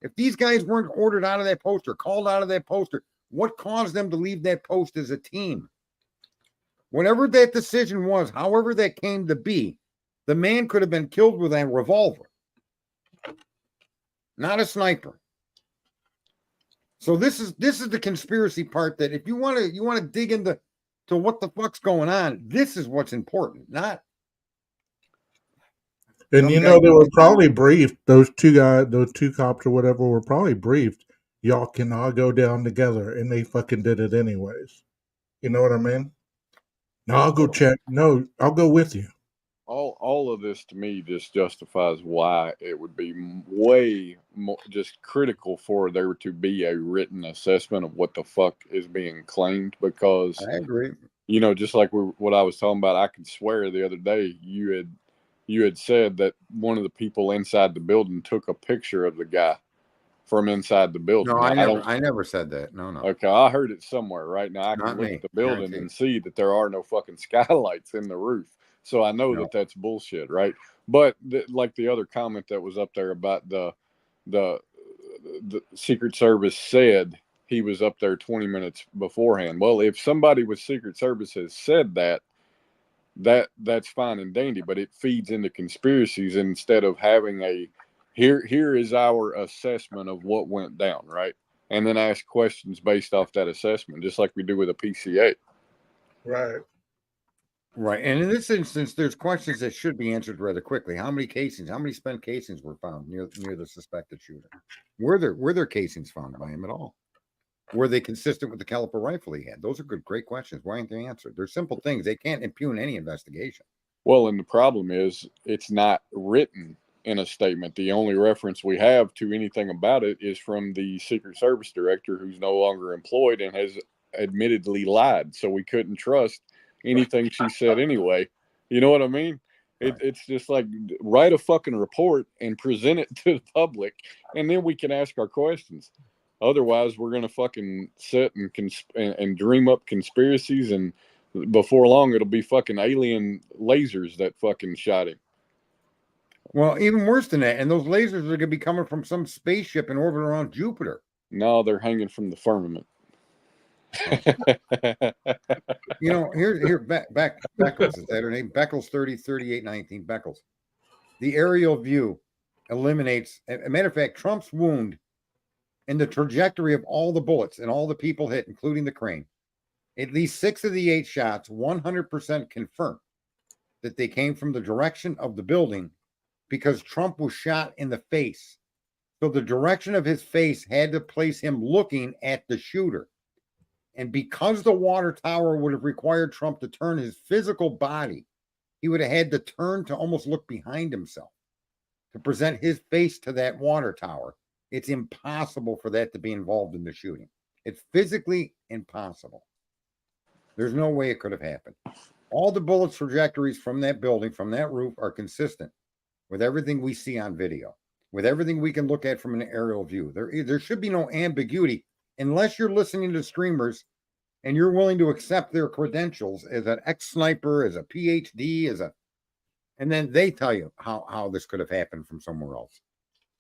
If these guys weren't ordered out of that post or called out of that post, what caused them to leave that post as a team? Whatever that decision was, however that came to be, the man could have been killed with a revolver, not a sniper. So this is the conspiracy part that if you want to dig into what the fuck's going on, this is what's important, not. And you know, they were probably briefed. Those two cops or whatever were probably briefed. Y'all can all go down together, and they fucking did it anyways. You know what I mean? No, I'll go check. No, I'll go with you. All of this to me just justifies why it would be way more just critical for there to be a written assessment of what the fuck is being claimed, because I agree. You know, just like what I was talking about, I could swear the other day you had said that one of the people inside the building took a picture of the guy from inside the building. No, now, I never said that. No. Okay, I heard it somewhere. Right now, I can look at the building and see that there are no fucking skylights in the roof. So I know that that's bullshit, right? But like the other comment that was up there about the Secret Service said he was up there 20 minutes beforehand. Well, if somebody with Secret Service has said that's fine and dandy, but it feeds into conspiracies instead of having a here is our assessment of what went down, right? And then ask questions based off that assessment, just like we do with a PCA. Right. Right. And in this instance, there's questions that should be answered rather quickly. How many spent casings were found near the suspected shooter? Were there casings found by him at all? Were they consistent with the caliber rifle he had? Those are great questions. Why aren't they answered? They're simple things. They can't impugn any investigation. Well, and the problem is it's not written in a statement. The only reference we have to anything about it is from the Secret Service director, who's no longer employed and has admittedly lied. So we couldn't trust anything she said anyway. You know what I mean? It's just like, write a fucking report and present it to the public, and then we can ask our questions. Otherwise, we're gonna fucking sit and dream up conspiracies, and before long, it'll be fucking alien lasers that fucking shot him. Well, even worse than that, and those lasers are going to be coming from some spaceship in orbit around Jupiter. No, they're hanging from the firmament. You know, here Beckles, is that her name? Beckles 3819 Beckles. The aerial view eliminates, a matter of fact, Trump's wound and the trajectory of all the bullets and all the people hit, including the crane. At least 6 of the 8 shots 100% confirm that they came from the direction of the building, because Trump was shot in the face. So the direction of his face had to place him looking at the shooter. And because the water tower would have required Trump to turn his physical body, he would have had to turn to almost look behind himself to present his face to that water tower. It's impossible for that to be involved in the shooting. It's physically impossible. There's no way it could have happened. All the bullet trajectories from that building, from that roof, are consistent with everything we see on video, with everything we can look at from an aerial view. There should be no ambiguity, unless you're listening to streamers and you're willing to accept their credentials as an ex-sniper, as a PhD, and then they tell you how this could have happened from somewhere else.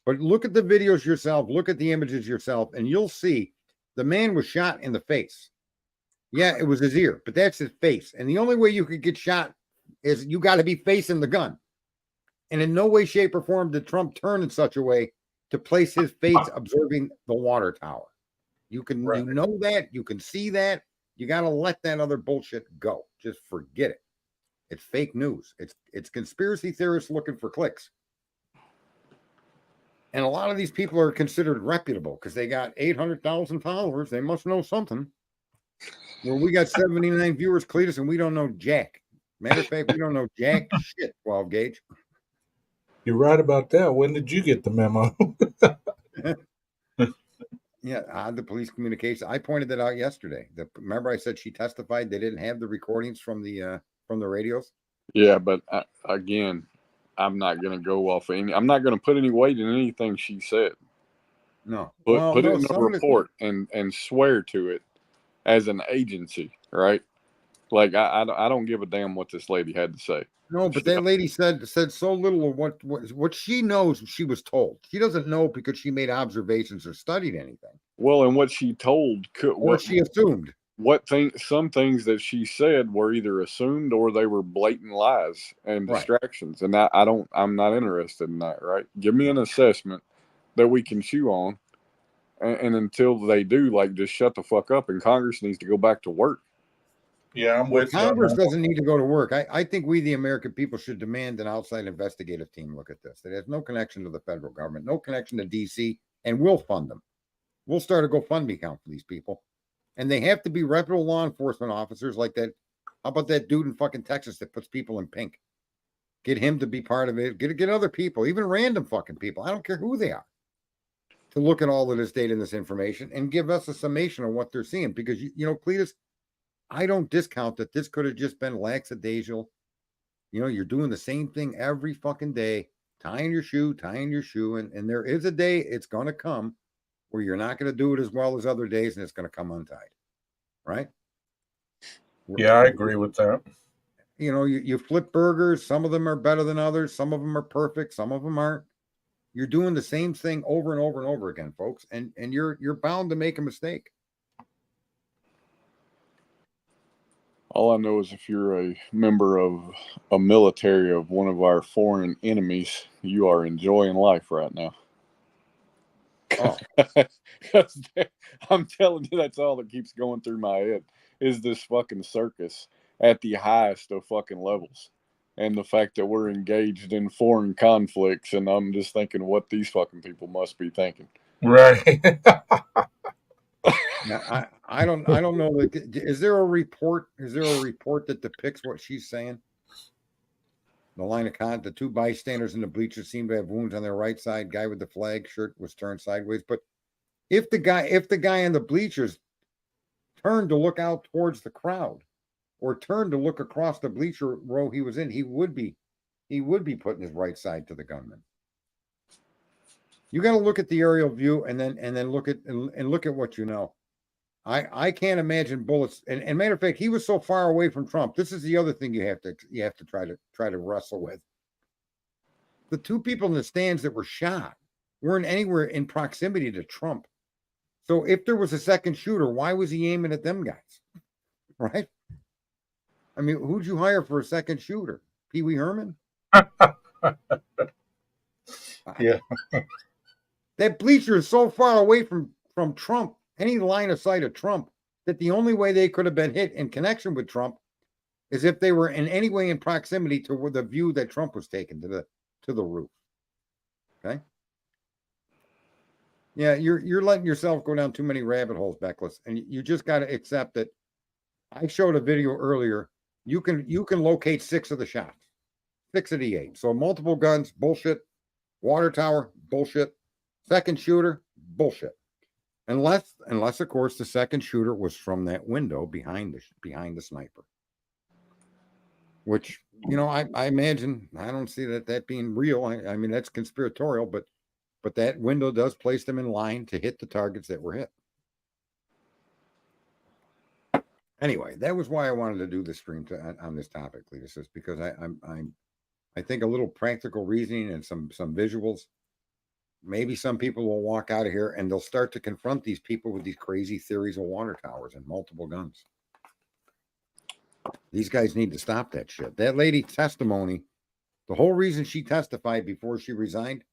But look at the videos yourself, look at the images yourself, and you'll see the man was shot in the face. Yeah, it was his ear, but that's his face. And the only way you could get shot is you got to be facing the gun. And in no way, shape, or form did Trump turn in such a way to place his face observing the water tower. You know that, you can see that. You got to let that other bullshit go. Just forget it. It's fake news. It's conspiracy theorists looking for clicks. And a lot of these people are considered reputable because they got 800,000 followers. They must know something. Well, we got 79 viewers, Cletus, and we don't know jack. Matter of fact, we don't know jack shit, 12 gauge. You're right about that. When did you get the memo? Yeah, the police communication. I pointed that out yesterday. Remember I said she testified they didn't have the recordings from the radios? Yeah, but again, I'm not going to go off any. I'm not going to put any weight in anything she said. No. Put it in a report and swear to it as an agency, right? Like I don't give a damn what this lady had to say. No, but that lady said so little of what she knows. She was told. She doesn't know because she made observations or studied anything. Well, and what she told what she assumed. Some things that she said were either assumed or they were blatant lies and distractions. Right. And I'm not interested in that. Right? Give me an assessment that we can chew on, and until they do, like, just shut the fuck up. And Congress needs to go back to work. Yeah, I'm with Congress doesn't need to go to work. I think we, the American people, should demand an outside investigative team look at this. That has no connection to the federal government, no connection to DC, and we'll fund them. We'll start a GoFundMe account for these people. And they have to be reputable law enforcement officers like that. How about that dude in fucking Texas that puts people in pink? Get him to be part of it. Get other people, even random fucking people. I don't care who they are, to look at all of this data and this information and give us a summation of what they're seeing. Because, you know, Cletus, I don't discount that this could have just been lackadaisical. You know, you're doing the same thing every fucking day, tying your shoe. And there is a day it's going to come where you're not going to do it as well as other days, and it's going to come untied. Right? Yeah, I agree with that. You know, you flip burgers. Some of them are better than others. Some of them are perfect. Some of them aren't. You're doing the same thing over and over and over again, folks. And you're bound to make a mistake. All I know is if you're a member of a military of one of our foreign enemies, you are enjoying life right now. Oh. I'm telling you, that's all that keeps going through my head is this fucking circus at the highest of fucking levels. And the fact that we're engaged in foreign conflicts, and I'm just thinking what these fucking people must be thinking. Right. Now, I don't know. Is there a report? Is there a report that depicts what she's saying? The two bystanders in the bleachers seemed to have wounds on their right side. Guy with the flag shirt was turned sideways. But if the guy in the bleachers turned to look out towards the crowd or turned to look across the bleacher row he was in, he would be putting his right side to the gunman. You got to look at the aerial view and then look at what you know. I can't imagine bullets. And matter of fact, he was so far away from Trump. This is the other thing you have to try to wrestle with. The two people in the stands that were shot weren't anywhere in proximity to Trump. So if there was a second shooter, why was he aiming at them guys? Right? I mean, who'd you hire for a second shooter? Pee Wee Herman? Yeah. That bleacher is so far away from Trump, any line of sight of Trump, that the only way they could have been hit in connection with Trump is if they were in any way in proximity to where the view that Trump was taking to the roof. Okay. Yeah, you're letting yourself go down too many rabbit holes, Beckless, and you just got to accept that. I showed a video earlier. You can locate 6 of the shots, 6 of the 8. So multiple guns, bullshit. Water tower, bullshit. Second shooter, bullshit. Unless of course the second shooter was from that window behind the sniper. Which, I imagine, I don't see that being real. I mean, that's conspiratorial, but that window does place them in line to hit the targets that were hit. Anyway, that was why I wanted to do the stream on this topic, Cletus, is because I think a little practical reasoning and some visuals. Maybe some people will walk out of here and they'll start to confront these people with these crazy theories of water towers and multiple guns. These guys need to stop that shit. That lady's testimony, the whole reason she testified before she resigned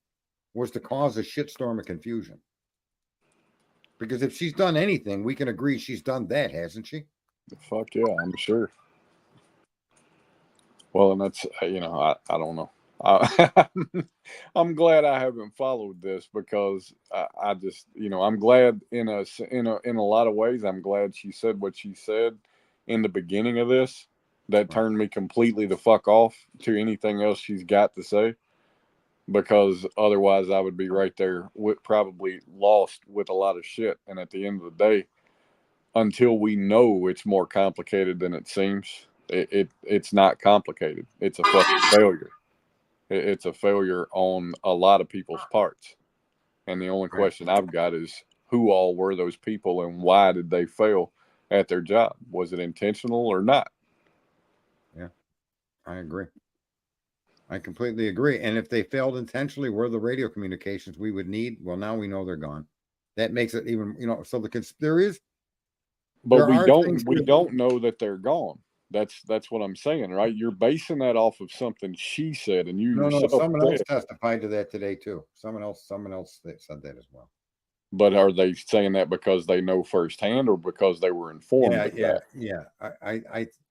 was to cause a shitstorm of confusion. Because if she's done anything, we can agree she's done that, hasn't she? Fuck yeah, I'm sure. Well, and that's, I don't know. I'm glad I haven't followed this because I just, I'm glad in a lot of ways. I'm glad she said what she said in the beginning of this. That turned me completely the fuck off to anything else she's got to say, because otherwise I would be right there probably lost with a lot of shit. And at the end of the day, until we know it's more complicated than it seems, it's not complicated. It's a fucking failure. It's a failure on a lot of people's parts. And the only question I've got is, who all were those people and why did they fail at their job? Was it intentional or not? Yeah, I agree. I completely agree. And if they failed intentionally, were the radio communications we would need? Well, now we know they're gone. That makes it even, so there is. But we don't know that they're gone. That's what I'm saying, right? You're basing that off of something she said, and you yourself someone else testified to that today too. Someone else said that as well. But are they saying that because they know firsthand or because they were informed? Yeah.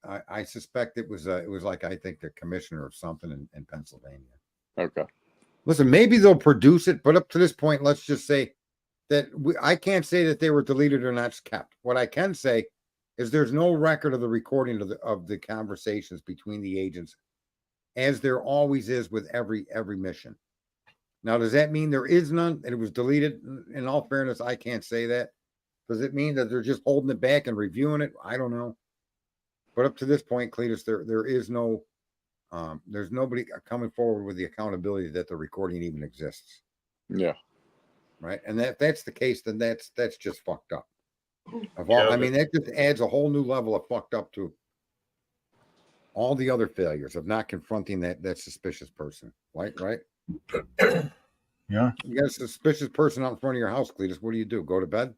I suspect it was like, I think the commissioner of something in Pennsylvania. Okay. Listen, maybe they'll produce it, but up to this point, let's just say that I can't say that they were deleted or not kept. What I can say is there's no record of the recording of the conversations between the agents, as there always is with every mission. Now, does that mean there is none and it was deleted? In all fairness, I can't say that. Does it mean that they're just holding it back and reviewing it? I don't know. But up to this point, Cletus, there is no, there's nobody coming forward with the accountability that the recording even exists. Yeah. Right. And that's the case, then that's just fucked up. I mean, that just adds a whole new level of fucked up to all the other failures of not confronting that suspicious person. Right? Yeah. You got a suspicious person out in front of your house, Cletus. What do? Go to bed?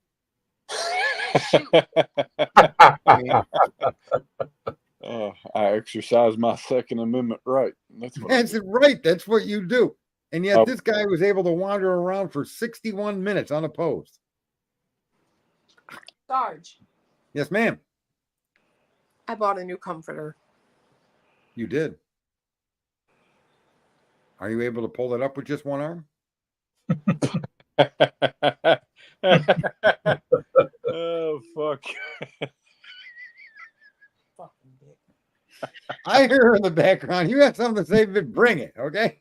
I exercise my Second Amendment right. That's right. That's what you do. And yet this guy was able to wander around for 61 minutes unopposed. Sarge. Yes, ma'am. I bought a new comforter. You did. Are you able to pull it up with just one arm? Oh, fuck. Fucking dick. I hear her in the background. You have something to say, but bring it, okay?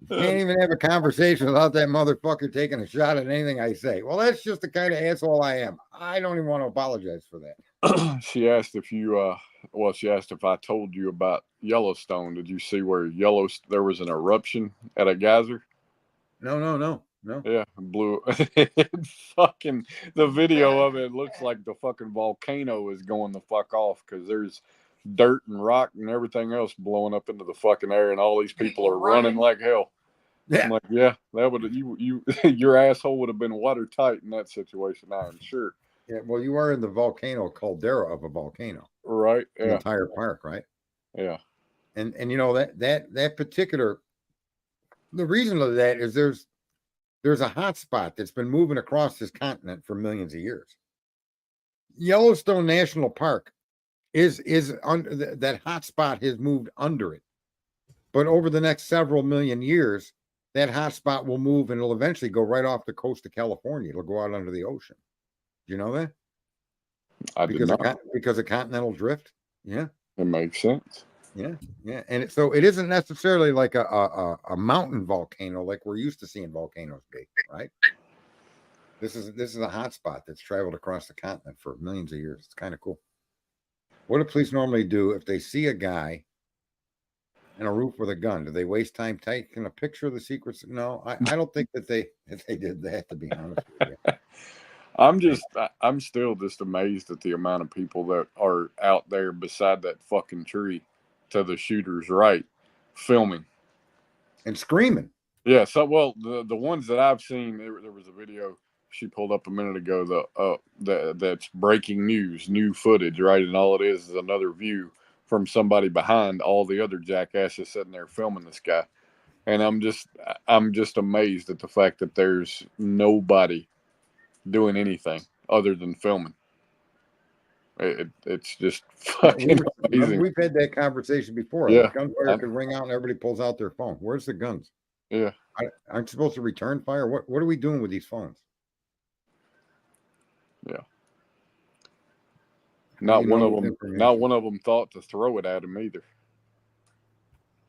Can't even have a conversation without that motherfucker taking a shot at anything I say. Well, that's just the kind of asshole I am. I don't even want to apologize for that. She asked if you, she asked if I told you about Yellowstone. Did you see where there was an eruption at a geyser? No. Yeah, blew. Fucking the video of it looks like the fucking volcano is going the fuck off because there's dirt and rock and everything else blowing up into the fucking air, and all these people are running like hell. Yeah. I'm like, yeah, that would you your asshole would have been watertight in that situation. I am sure. Yeah, well, you are in the volcano caldera of a volcano, Right? the Yeah. entire park, right? Yeah. And you know that particular, the reason of that is there's a hot spot that's been moving across this continent for millions of years. Yellowstone National Park is under that hot spot has moved under it, but over the next several million years, that hot spot will move and it'll eventually go right off the coast of California. It'll go out under the ocean. Do you know that? I did not. Because of continental drift. Yeah. It makes sense. Yeah. And so it isn't necessarily like a mountain volcano like we're used to seeing volcanoes be, right? This is a hot spot that's traveled across the continent for millions of years. It's kind of cool. What do police normally do if they see a guy in a roof with a gun? Do they waste time taking a picture of the secrets? No, I don't think that they did that, to be honest with you. I'm still just amazed at the amount of people that are out there beside that fucking tree to the shooter's right filming and screaming. Yeah, so well the ones that I've seen, there was a video she pulled up a minute ago, that's breaking news, new footage, right? And all it is another view from somebody behind all the other jackasses sitting there filming this guy. And I'm just amazed at the fact that there's nobody doing anything other than filming. It's just fucking amazing. We've had that conversation before. Yeah, like gunfire could ring out and everybody pulls out their phone. Where's the guns? Yeah, aren't you supposed to return fire? What are we doing with these phones? Yeah. Not one of them thought to throw it at him either.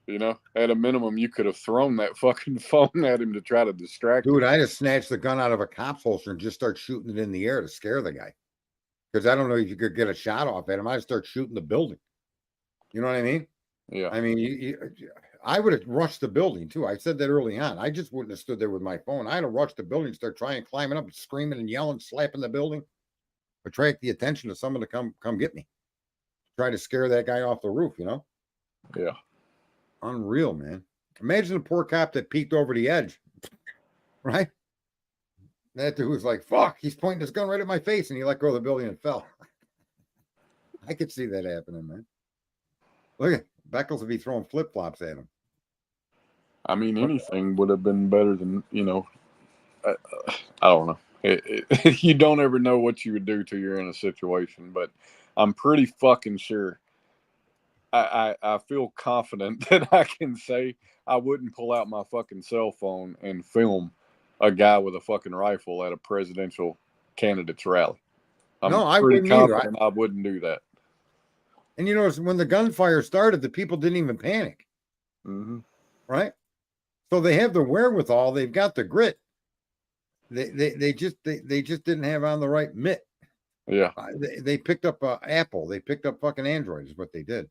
You know, at a minimum, you could have thrown that fucking phone at him to try to distract him. Dude, I just snatched the gun out of a cop's holster and just start shooting it in the air to scare the guy. Because I don't know if you could get a shot off at him. I start shooting the building. You know what I mean? Yeah. I mean, I would have rushed the building too. I said that early on. I just wouldn't have stood there with my phone. I'd have rushed the building, start trying climbing up, screaming and yelling, slapping the building, attract the attention of someone to come get me. Try to scare that guy off the roof, you know? Yeah. Unreal, man. Imagine the poor cop that peeked over the edge, right? That dude was like, fuck, he's pointing his gun right at my face, and he let go of the building and fell. I could see that happening, man. Look at Beckles would be throwing flip-flops at him. I mean, anything would have been better than, I don't know. You don't ever know what you would do till you're in a situation, but I'm pretty fucking sure. I feel confident that I can say I wouldn't pull out my fucking cell phone and film a guy with a fucking rifle at a presidential candidate's rally. I wouldn't either. I wouldn't do that. And you know, when the gunfire started, the people didn't even panic. Mm-hmm. Right? So they have the wherewithal. They've got the grit. They just didn't have on the right mitt. Yeah. They picked up Apple. They picked up fucking Android is what they did.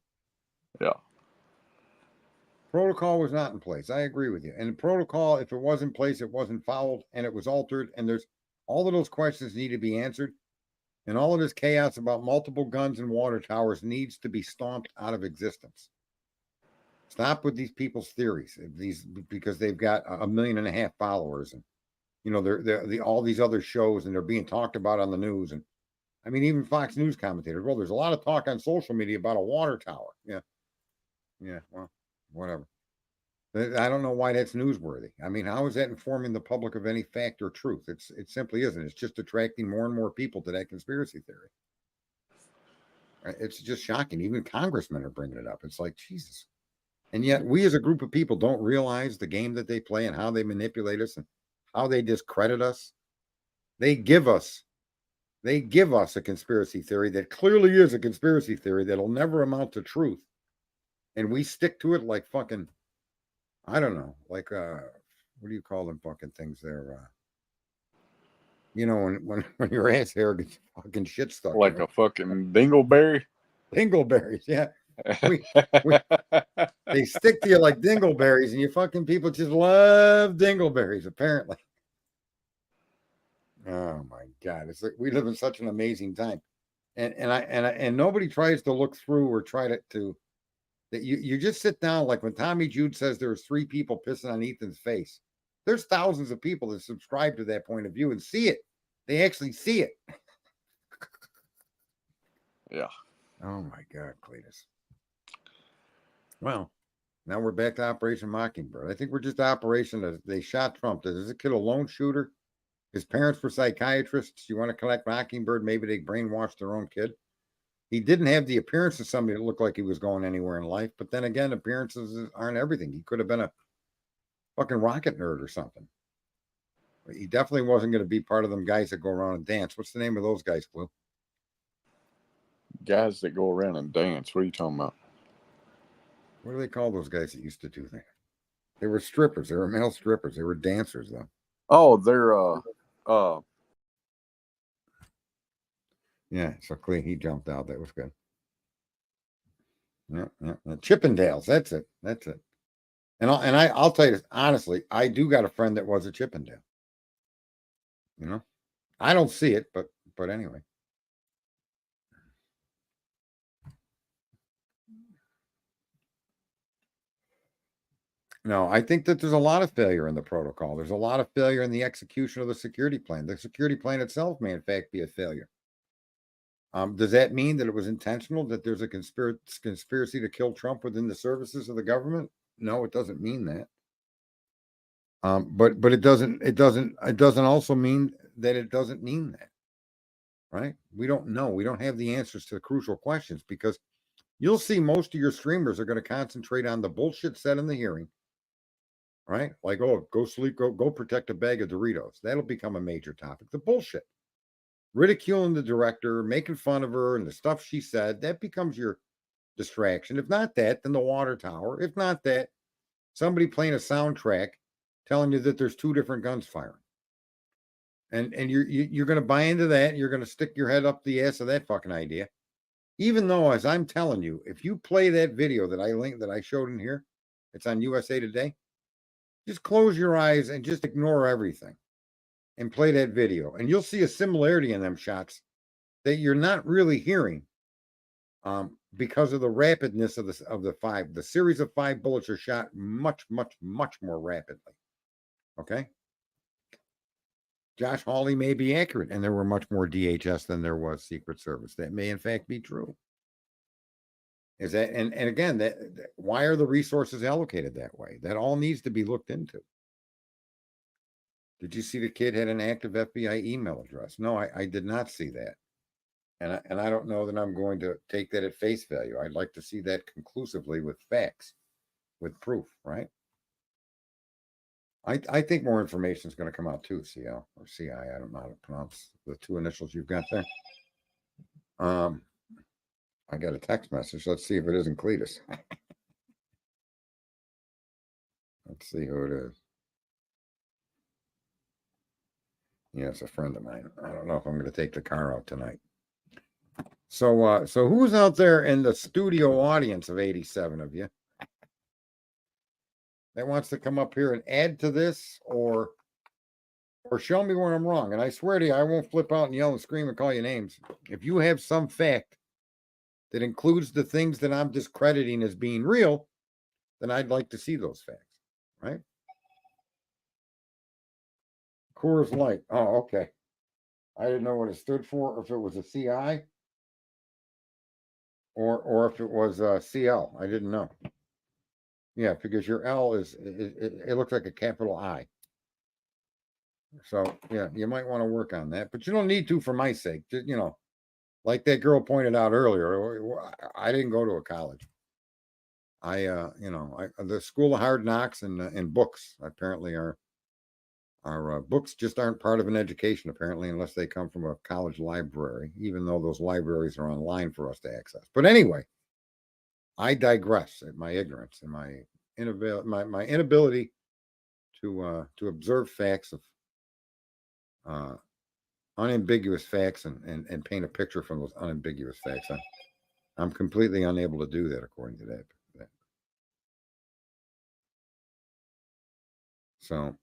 Yeah. Protocol was not in place. I agree with you. And the protocol, if it was in place, it wasn't followed and it was altered. And there's all of those questions need to be answered. And all of this chaos about multiple guns and water towers needs to be stomped out of existence. Stop with these people's theories. Because they've got 1.5 million followers, and they're all these other shows, and they're being talked about on the news. And I mean, even Fox News commentators. Well, there's a lot of talk on social media about a water tower. Yeah. Well, whatever. I don't know why that's newsworthy. I mean, how is that informing the public of any fact or truth? It simply isn't. It's just attracting more and more people to that conspiracy theory. It's just shocking. Even congressmen are bringing it up. It's like, Jesus. And yet we as a group of people don't realize the game that they play and how they manipulate us and how they discredit us. They give us They give us a conspiracy theory that clearly is a conspiracy theory that'll never amount to truth. And we stick to it like fucking, I don't know, like, what do you call them fucking things there? You know, when your ass hair gets fucking shit stuck Like in a it. fucking dingleberry. Dingleberries, yeah. They stick to you like dingleberries, and you fucking people just love dingleberries, apparently. Oh my God. It's like we live in such an amazing time. And nobody tries to look through or try to that you just sit down like when Tommy Jude says there was 3 people pissing on Ethan's face. There's thousands of people that subscribe to that point of view and see it. They actually see it. Yeah. Oh my God, Cletus. Well, now we're back to Operation Mockingbird. I think we're just Operation. They shot Trump. Is this kid a lone shooter? His parents were psychiatrists. You want to collect Mockingbird? Maybe they brainwashed their own kid. He didn't have the appearance of somebody that looked like he was going anywhere in life. But then again, appearances aren't everything. He could have been a fucking rocket nerd or something. He definitely wasn't going to be part of them guys that go around and dance. What's the name of those guys, Blue? Guys that go around and dance. What are you talking about? What do they call those guys that used to do that? They were strippers. They were male strippers. They were dancers, though. Oh, they're Yeah, so Clay, he jumped out. That was good. Yeah. Chippendales. That's it. And I'll tell you this, honestly, I do got a friend that was a Chippendale. You know, I don't see it, but anyway. No, I think that there's a lot of failure in the protocol. There's a lot of failure in the execution of the security plan. The security plan itself may, in fact, be a failure. Does that mean that it was intentional, that there's a conspiracy to kill Trump within the services of the government? No, it doesn't mean that. But it doesn't also mean that it doesn't mean that, right? We don't know. We don't have the answers to the crucial questions because you'll see most of your streamers are going to concentrate on the bullshit said in the hearing, right? Like, oh, go sleep, go protect a bag of Doritos. That'll become a major topic. The bullshit. Ridiculing the director, making fun of her and the stuff she said, that becomes your distraction. If not that, then the water tower. If not that, somebody playing a soundtrack telling you that there's 2 different guns firing. And you're going to buy into that. You're going to stick your head up the ass of that fucking idea. Even though, as I'm telling you, if you play that video that I showed in here, it's on USA Today, just close your eyes and just ignore everything and play that video. And you'll see a similarity in them shots that you're not really hearing because of the rapidness of the series of 5 bullets are shot much, much, much more rapidly. Okay. Josh Hawley may be accurate, and there were much more DHS than there was Secret Service. That may, in fact, be true. Is that and again that why are the resources allocated that way? That all needs to be looked into. Did you see the kid had an active FBI email address? No, I did not see that. And I don't know that I'm going to take that at face value. I'd like to see that conclusively with facts, with proof, right? I think more information is going to come out too, CL or CI. I don't know how to pronounce the 2 initials you've got there. I got a text message. Let's see if it isn't Cletus. Let's see who it is. Yeah, it's a friend of mine. I don't know if I'm going to take the car out tonight. So who's out there in the studio audience of 87 of you that wants to come up here and add to this or show me where I'm wrong? And I swear to you, I won't flip out and yell and scream and call you names. If you have some fact that includes the things that I'm discrediting as being real, then I'd like to see those facts, right? Coors Light. Oh, okay. I didn't know what it stood for, or if it was a CI, or if it was a CL. I didn't know. Yeah, because your L is it looks like a capital I. So yeah, you might want to work on that, but you don't need to for my sake. Just, like that girl pointed out earlier, I didn't go to a college. The School of Hard Knocks and books apparently are Our books just aren't part of an education, apparently, unless they come from a college library, even though those libraries are online for us to access. But anyway, I digress at my ignorance and my inability to observe facts of unambiguous facts and paint a picture from those unambiguous facts. I'm completely unable to do that, according to that. So,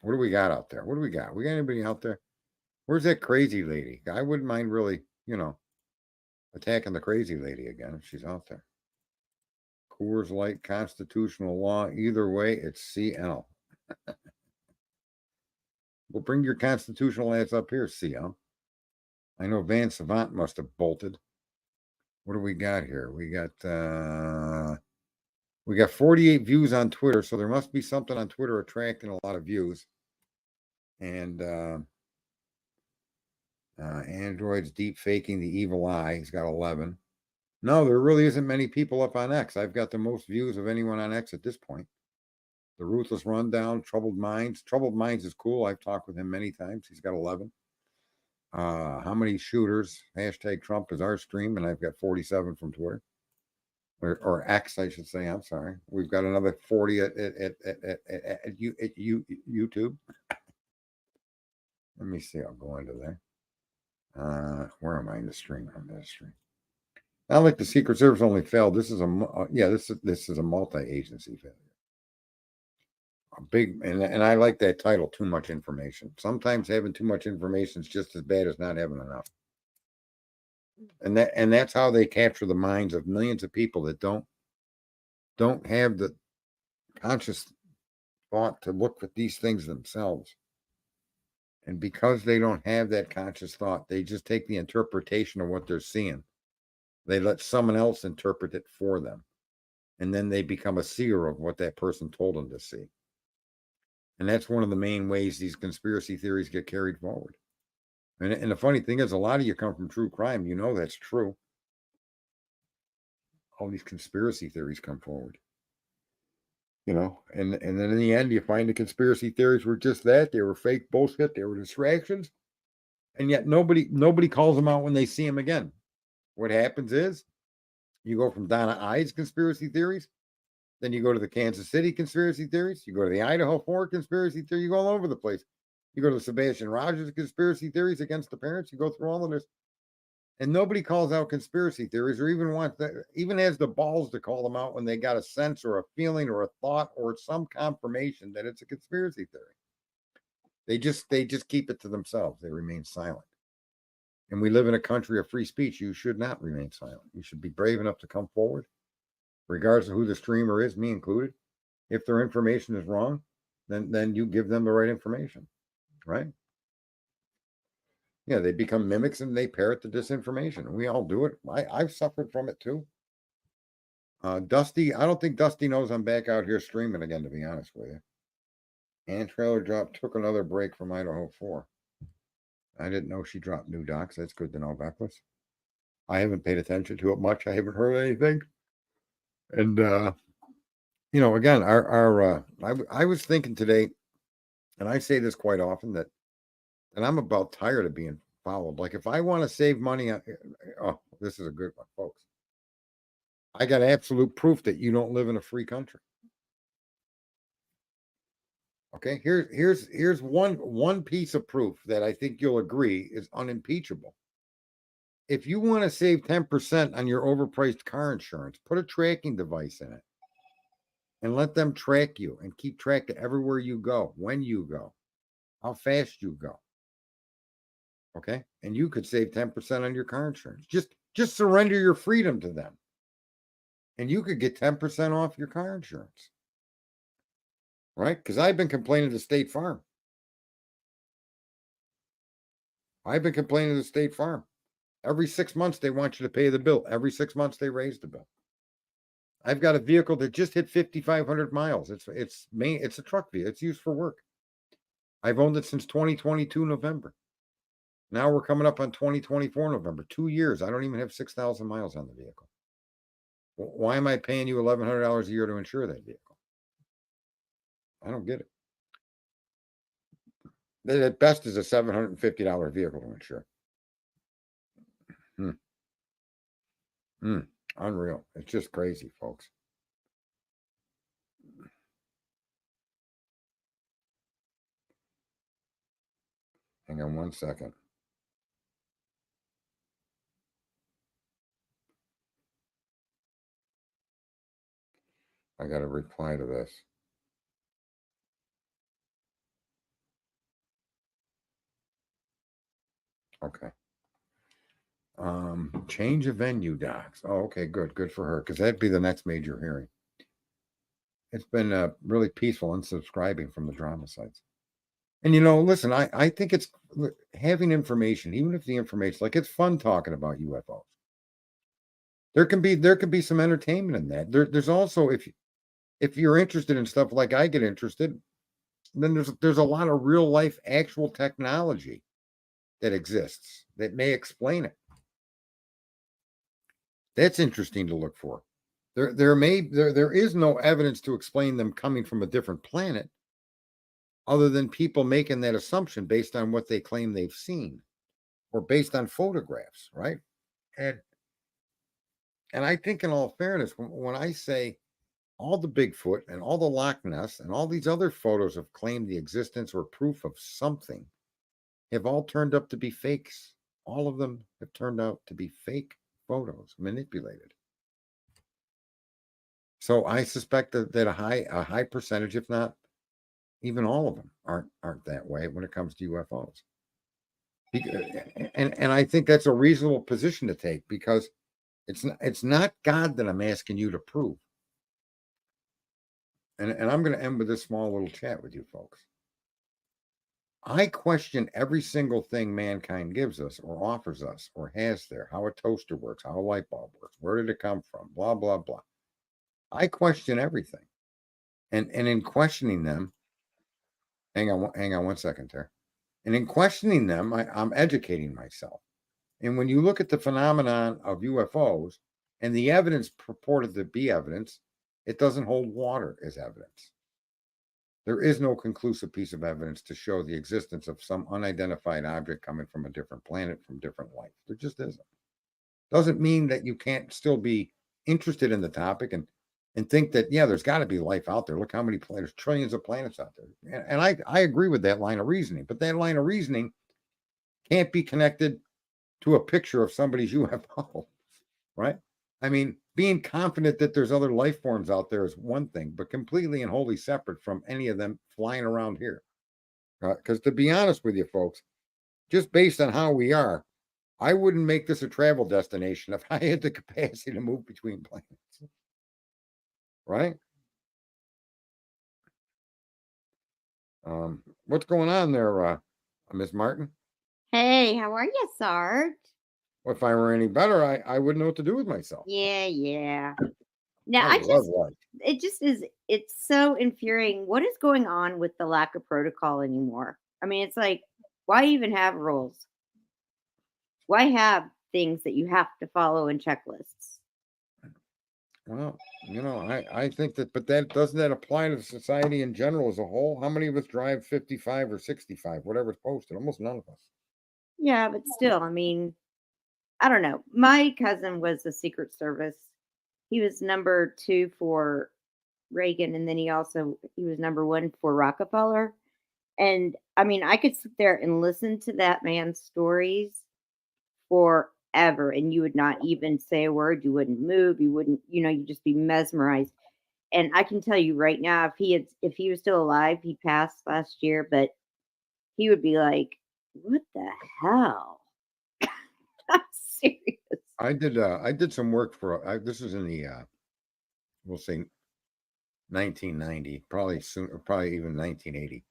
what do we got out there? What do we got? We got anybody out there? Where's that crazy lady? I wouldn't mind really, attacking the crazy lady again if she's out there. Coors Light, constitutional law. Either way, it's CL. Well, bring your constitutional ass up here, CL. I know Van Savant must have bolted. What do we got here? We got 48 views on Twitter, so there must be something on Twitter attracting a lot of views. And Android's deep faking the evil eye. He's got 11. No, there really isn't many people up on X. I've got the most views of anyone on X at this point. The Ruthless Rundown, Troubled Minds. Troubled Minds is cool. I've talked with him many times. He's got 11. How many shooters? Hashtag Trump is our stream, and I've got 47 from Twitter. Or X, I should say. I'm sorry. We've got another 40 at YouTube. Let me see. I'll go into there. Where am I in the stream? I'm in the stream. Not like the Secret Service only failed. This is this is a multi-agency failure. A big and I like that title. Too much information. Sometimes having too much information is just as bad as not having enough. And that's how they capture the minds of millions of people that don't have the conscious thought to look at these things themselves. And because they don't have that conscious thought, they just take the interpretation of what they're seeing. They let someone else interpret it for them. And then they become a seer of what that person told them to see. And that's one of the main ways these conspiracy theories get carried forward. And the funny thing is, a lot of you come from true crime. You know that's true. All these conspiracy theories come forward. And then in the end, you find the conspiracy theories were just that. They were fake bullshit. They were distractions. And yet nobody calls them out when they see them again. What happens is you go from Donna I's conspiracy theories, then you go to the Kansas City conspiracy theories, you go to the Idaho 4 conspiracy theory, you go all over the place. You go to the Sebastian Rogers conspiracy theories against the parents, you go through all of this. And nobody calls out conspiracy theories or even has the balls to call them out when they got a sense or a feeling or a thought or some confirmation that it's a conspiracy theory. They just keep it to themselves. They remain silent. And we live in a country of free speech. You should not remain silent. You should be brave enough to come forward, regardless of who the streamer is, me included. If their information is wrong, then you give them the right information, right? Yeah, they become mimics and they parrot the disinformation. We all do it. I've suffered from it too. Dusty, I don't think Dusty knows I'm back out here streaming again, to be honest with you. And Trailer Drop took another break from Idaho 4. I didn't know she dropped new docs. That's good to know, Beckless. I haven't paid attention to it much. I haven't heard anything. And again, I was thinking today, and I say this quite often, that I'm about tired of being followed. Like if I want to save money, this is a good one, folks. I got absolute proof that you don't live in a free country. Okay, here's one piece of proof that I think you'll agree is unimpeachable. If you want to save 10% on your overpriced car insurance, put a tracking device in it and let them track you and keep track of everywhere you go, when you go, how fast you go. Okay, and you could save 10% on your car insurance. Just surrender your freedom to them, and you could get 10% off your car insurance. Right? Because I've been complaining to State Farm. Every 6 months, they want you to pay the bill. Every 6 months, they raise the bill. I've got a vehicle that just hit 5,500 miles. It's a truck vehicle. It's used for work. I've owned it since 2022 November. Now we're coming up on 2024 November. 2 years. I don't even have 6,000 miles on the vehicle. Why am I paying you $1,100 a year to insure that vehicle? I don't get it. That at best is a $750 vehicle to insure. Unreal. It's just crazy, folks. Hang on one second. I got to reply to this. Okay. Change of venue, docs. Oh, okay, good for her, because that'd be the next major hearing. It's been really peaceful unsubscribing from the drama sites. And listen, I think it's having information, even if the information, like, it's fun talking about UFOs. There can be some entertainment in that. There's also, if you're interested in stuff like I get interested, then there's a lot of real life actual technology that exists that may explain it. That's interesting to look for. There is no evidence to explain them coming from a different planet, other than people making that assumption based on what they claim they've seen, or based on photographs, right? And I think, in all fairness, when I say all the Bigfoot and all the Loch Ness and all these other photos have claimed the existence or proof of something, have all turned up to be fakes. All of them have turned out to be fake photos, manipulated. So I suspect that a high percentage, if not even all of them, aren't that way when it comes to UFOs. And I think that's a reasonable position to take, because it's not God that I'm asking you to prove. And I'm going to end with this small little chat with you folks. I question every single thing mankind gives us or offers us or has there, how a toaster works, how a light bulb works, where did it come from, blah, blah, blah. I question everything. And in questioning them, hang on one second there. And in questioning them, I'm educating myself. And when you look at the phenomenon of UFOs and the evidence purported to be evidence, it doesn't hold water as evidence. There is no conclusive piece of evidence to show the existence of some unidentified object coming from a different planet, from different life. There just isn't. Doesn't mean that you can't still be interested in the topic and think that, yeah, there's got to be life out there. Look how many planets, trillions of planets out there. And I agree with that line of reasoning, but that line of reasoning can't be connected to a picture of somebody's UFO, right? I mean, being confident that there's other life forms out there is one thing, but completely and wholly separate from any of them flying around here. Because to be honest with you folks, just based on how we are, I wouldn't make this a travel destination if I had the capacity to move between planets. Right? What's going on there, Miss Martin? Hey, how are you, Sarge? Well, if I were any better, I wouldn't know what to do with myself. Yeah. Now, I love life. it just is, it's so infuriating. What is going on with the lack of protocol anymore? I mean, it's like, why even have rules? Why have things that you have to follow in checklists? Well, I think that, but doesn't that apply to society in general as a whole? How many of us drive 55 or 65, whatever's posted? Almost none of us. Yeah, but still, I mean, I don't know. My cousin was the Secret Service. He was number 2 for Reagan, and then he was number 1 for Rockefeller. And I mean, I could sit there and listen to that man's stories forever, and you would not even say a word. You wouldn't move. You wouldn't, you'd just be mesmerized. And I can tell you right now, if he was still alive, he passed last year, but he would be like, "What the hell?" I'm serious. I did some work for this was in the we'll say 1990, probably even 1980.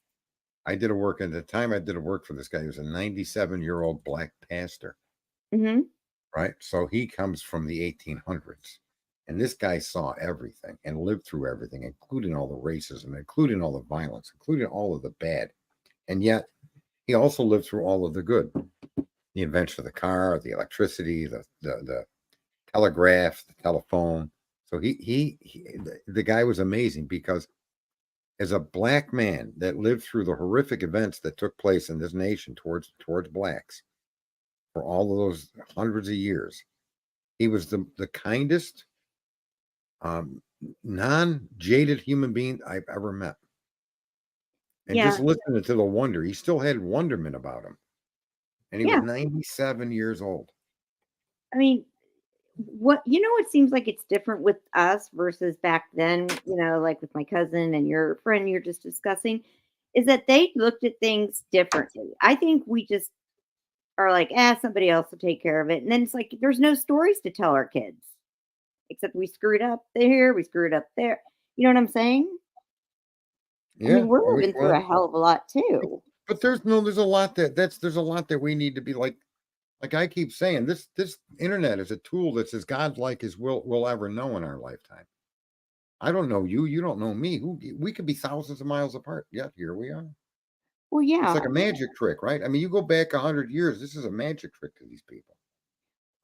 I did a work at the time. I did a work for this guy. He was a 97-year-old black pastor. Mm-hmm. Right? So he comes from the 1800s. And this guy saw everything and lived through everything, including all the racism, including all the violence, including all of the bad. And yet he also lived through all of the good. The invention of the car, the electricity, the telegraph, the telephone. So the guy was amazing, because as a black man that lived through the horrific events that took place in this nation towards blacks for all of those hundreds of years, he was the kindest, non-jaded human being I've ever met. And Yeah. just listening to the wonder, he still had wonderment about him. And he was Yeah. 97 years old. I mean, what it seems like it's different with us versus back then, like with my cousin and your friend you're just discussing, is that they looked at things differently. I think we just are like, somebody else will take care of it. And then it's like there's no stories to tell our kids. Except we screwed up there, we screwed up there. You know what I'm saying? I Yeah. mean, we're living through a hell of a lot too. But there's a lot there's a lot that we need to be like I keep saying, this internet is a tool that's as godlike as we'll ever know in our lifetime. I don't know you, you don't know me. We could be thousands of miles apart. Yet here we are. Well, It's yeah. like a magic trick, right? I mean, you go back 100 years, this is a magic trick to these people.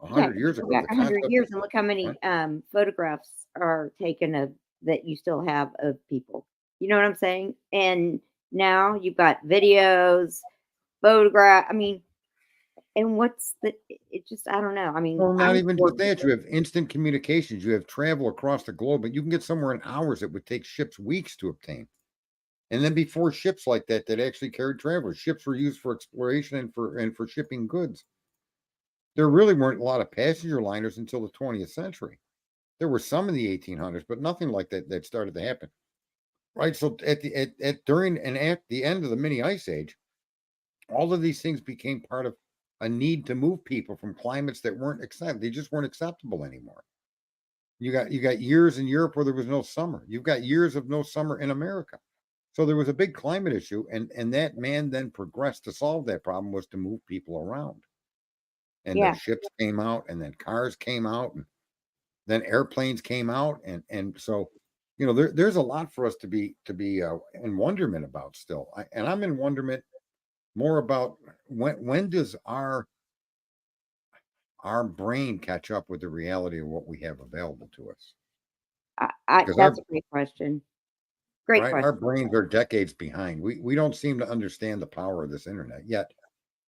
Yeah, 100 you years go ago, back the 100 concept years and look how many right? photographs are taken of that you still have of people. You know what I'm saying? And now you've got videos, photograph. I mean, and what's it just, I don't know. I mean, Well, not I'm even just that. fortunate. You have instant communications. You have travel across the globe, but you can get somewhere in hours that would take ships weeks to obtain. And then before ships like that actually carried travelers, ships were used for exploration and for shipping goods. There really weren't a lot of passenger liners until the 20th century. There were some in the 1800s, but nothing like that started to happen. Right. So during and at the end of the mini ice age, all of these things became part of a need to move people from climates that weren't acceptable. They just weren't acceptable anymore. You got years in Europe where there was no summer. You've got years of no summer in America. So there was a big climate issue, and that man then progressed to solve that problem was to move people around. And then Yeah. ships came out, and then cars came out, and then airplanes came out, and so there's a lot for us to be in wonderment about still. And I'm in wonderment more about when does our brain catch up with the reality of what we have available to us? Because That's a great question. Great right, our question. brains are decades behind. We don't seem to understand the power of this internet yet.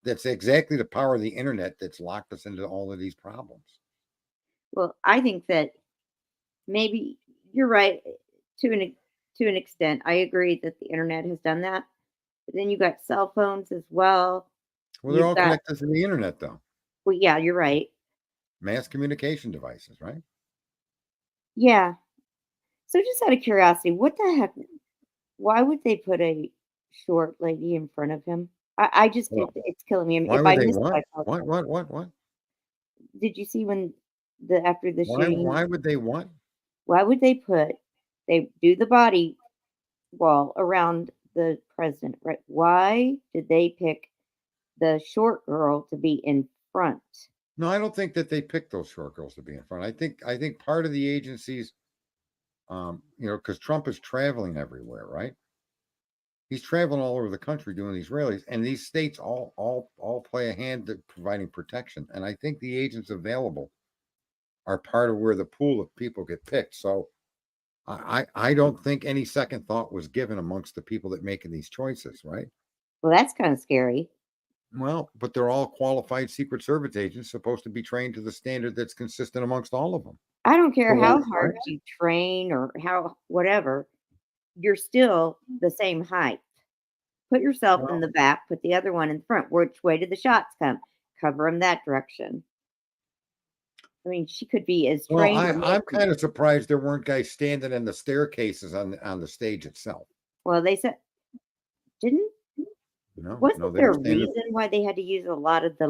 That's exactly the power of the internet that's locked us into all of these problems. Well, I think that maybe you're right to an extent. I agree that the internet has done that. But then you got cell phones as well. Well, they're You've all got connected to the internet, though. well, yeah, you're right. Mass communication devices, right? Yeah. So just out of curiosity, what the heck? Why would they put a short lady in front of him? I just Well, it's killing me. I mean, why if would I they missed it, what? I apologize. What? Did you see when the after the shooting? Why would they what? Why would they do the body wall around the president, right? Why did they pick the short girl to be in front? No, I don't think that they picked those short girls to be in front. I think part of the agencies, because Trump is traveling everywhere, right? He's traveling all over the country doing these rallies, and these states all play a hand at providing protection. And I think the agents available are part of where the pool of people get picked. So I don't think any second thought was given amongst the people that making these choices, right? Well, that's kind of scary. Well, but they're all qualified Secret Service agents supposed to be trained to the standard that's consistent amongst all of them. I don't care So, how right? hard you train or how whatever, you're still the same height. Put yourself in Well, the back, put the other one in front. Which way did the shots come? Cover them that direction. I mean, she could be as well, trained or I'm maybe. kind of surprised there weren't guys standing in the staircases on the stage itself. Well, they said didn't No, wasn't they there were a standing. reason why they had to use a lot of the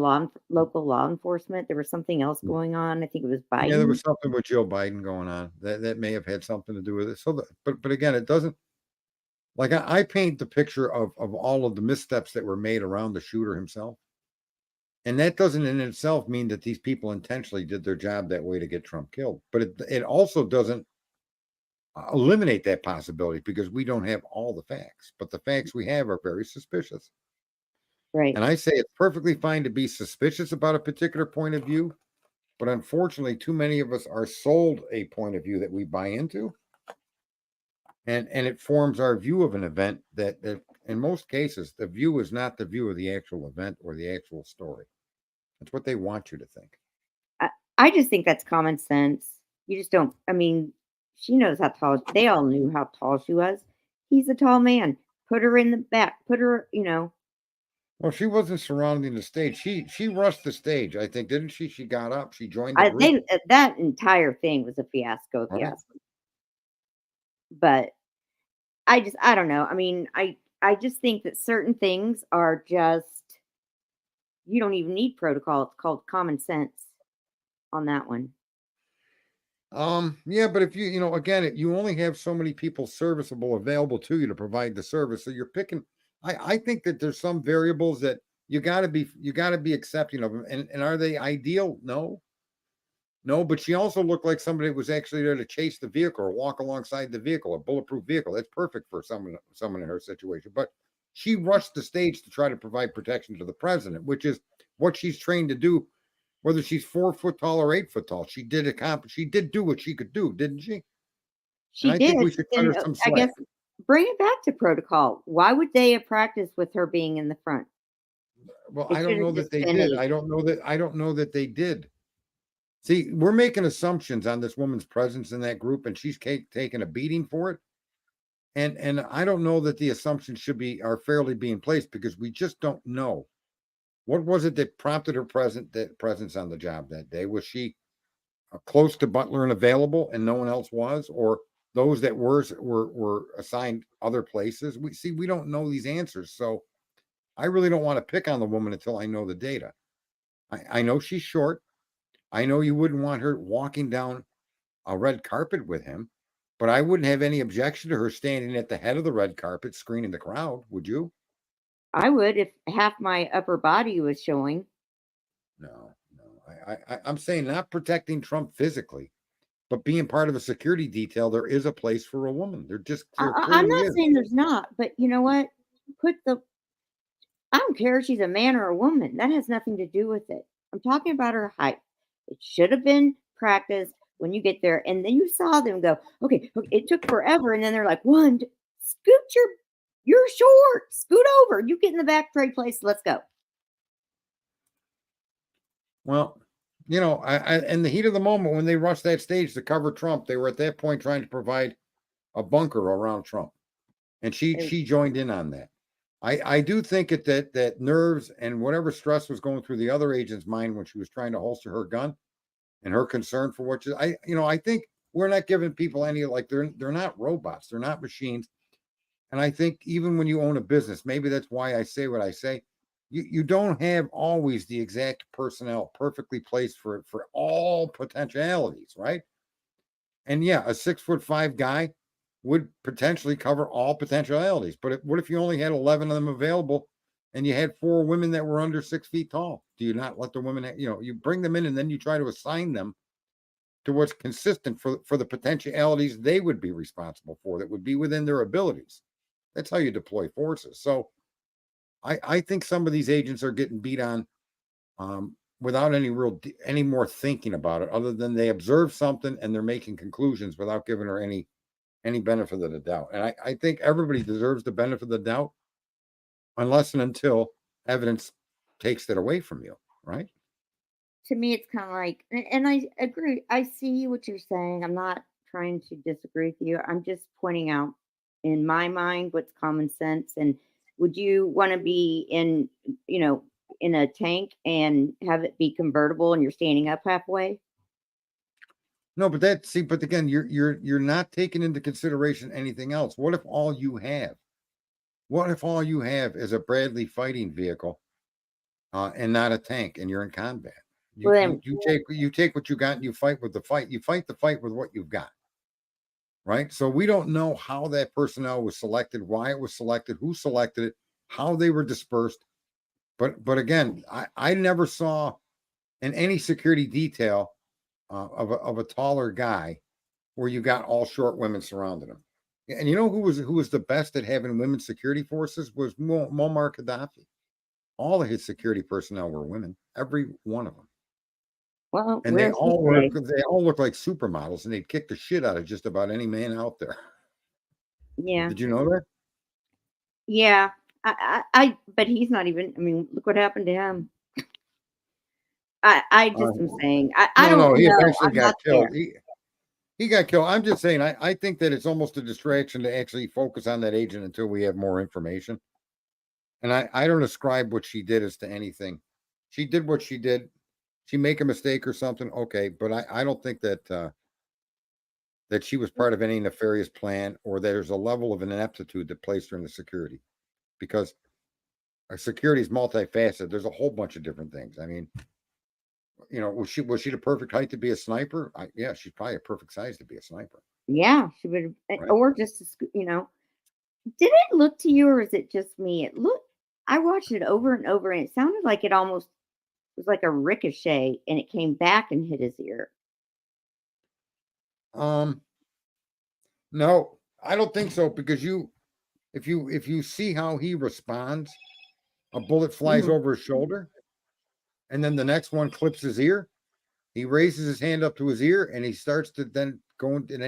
local law enforcement? There was something else going on. I think it was Yeah, there Biden. was something with Joe Biden going on that may have had something to do with it. So, but again, it doesn't. Like I paint the picture of all of the missteps that were made around the shooter himself. And that doesn't in itself mean that these people intentionally did their job that way to get Trump killed. But it also doesn't eliminate that possibility because we don't have all the facts. But the facts we have are very suspicious. Right. And I say it's perfectly fine to be suspicious about a particular point of view. But unfortunately, too many of us are sold a point of view that we buy into. and it forms our view of an event that in most cases the view is not the view of the actual event or the actual story. It's what they want you to think. I just think that's common sense. You just don't. I mean, she knows how tall. They all knew how tall she was. He's a tall man. Put her in the back. Put her. Well, she wasn't surrounding the stage. She rushed the stage, I think, didn't she? She got up. She joined the group. That entire thing was a fiasco. If you Right. ask me. But I don't know. I mean, I just think that certain things are just you don't even need protocol. It's called common sense on that one. Yeah, but if again, you only have so many people serviceable available to you to provide the service. So you're picking. I think that there's some variables that you got to be accepting of them. And are they ideal? No, no. But she also looked like somebody that was actually there to chase the vehicle or walk alongside the vehicle, a bulletproof vehicle. That's perfect for someone in her situation. But she rushed the stage to try to provide protection to the president, which is what she's trained to do. Whether she's 4 foot tall or 8 foot tall, she did do what she could do, didn't she? And She I did. think we should cut And her some I guess slack. bring it back to protocol. Why would they have practiced with her being in the front? Well, It I don't should know have that just they been did. a I don't know that they did. See, we're making assumptions on this woman's presence in that group, and she's taking a beating for it. And I don't know that the assumptions are fairly being placed because we just don't know. What was it that prompted her presence on the job that day? Was she close to Butler and available, and no one else was, or those that were assigned other places? We don't know these answers, so I really don't want to pick on the woman until I know the data. I know she's short. I know you wouldn't want her walking down a red carpet with him, but I wouldn't have any objection to her standing at the head of the red carpet screening the crowd. Would you? I would if half my upper body was showing. No, no. I'm saying not protecting Trump physically, but being part of a security detail. There is a place for a woman. There I'm clearly not is. saying there's not, but you know what? Put the I don't care if she's a man or a woman. That has nothing to do with it. I'm talking about her height. It should have been practiced when you get there. And then you saw them go, okay, it took forever. And then they're like, scoot you're short, scoot over. You get in the back trade place. Let's go. Well, in the heat of the moment when they rushed that stage to cover Trump, they were at that point trying to provide a bunker around Trump, and she joined in on that. I do think that nerves and whatever stress was going through the other agent's mind when she was trying to holster her gun and her concern for what I think we're not giving people any they're not robots, they're not machines. And I think even when you own a business, maybe that's why I say what I say. You don't have always the exact personnel perfectly placed for all potentialities, right? And yeah, a 6'5" guy would potentially cover all potentialities. But what if you only had 11 of them available and you had 4 women that were under 6 feet tall? Do you not let the women, you bring them in and then you try to assign them to what's consistent for the potentialities they would be responsible for that would be within their abilities? That's how you deploy forces. So I think some of these agents are getting beat on without any more thinking about it, other than they observe something and they're making conclusions without giving her any benefit of the doubt. And I think everybody deserves the benefit of the doubt, unless and until evidence takes it away from you, right? To me, it's kind of like, and I agree. I see what you're saying. I'm not trying to disagree with you. I'm just pointing out, in my mind, what's common sense. And would you want to be in a tank and have it be convertible and you're standing up halfway? No, but but again, you're not taking into consideration anything else. What if all you have is a Bradley fighting vehicle and not a tank, and you're in combat? Well, then, You take what you got and you fight with the fight. You fight the fight with what you've got, right? So we don't know how that personnel was selected, why it was selected, who selected it, how they were dispersed. But again, I never saw in any security detail of a taller guy where you got all short women surrounding him. And you know who was the best at having women's security forces was Muammar Gaddafi. All of his security personnel were women, every one of them. well, And where's he today? they all look like supermodels, and they'd kick the shit out of just about any man out there. Yeah. Did you know that? Yeah. But he's not even, I mean, look what happened to him. I just am saying, I No, don't he know. eventually I'm got not killed. there. He got killed. I'm just saying, I think that it's almost a distraction to actually focus on that agent until we have more information. And I don't ascribe what she did as to anything. She did what she did. She make a mistake or something, okay, but I don't think that that she was part of any nefarious plan or there's a level of ineptitude that placed her in the security, because our security is multifaceted. There's a whole bunch of different things. I mean, was she the perfect height to be a sniper? Yeah, she's probably a perfect size to be a sniper, Yeah, she would, right? or just, did it look to you, or is it just me? I watched it over and over, and it sounded like it almost was like a ricochet, and it came back and hit his ear. No, I don't think so, because if you see how he responds, a bullet flies Mhm. over his shoulder, and then the next one clips his ear. He raises his hand up to his ear, and he starts to then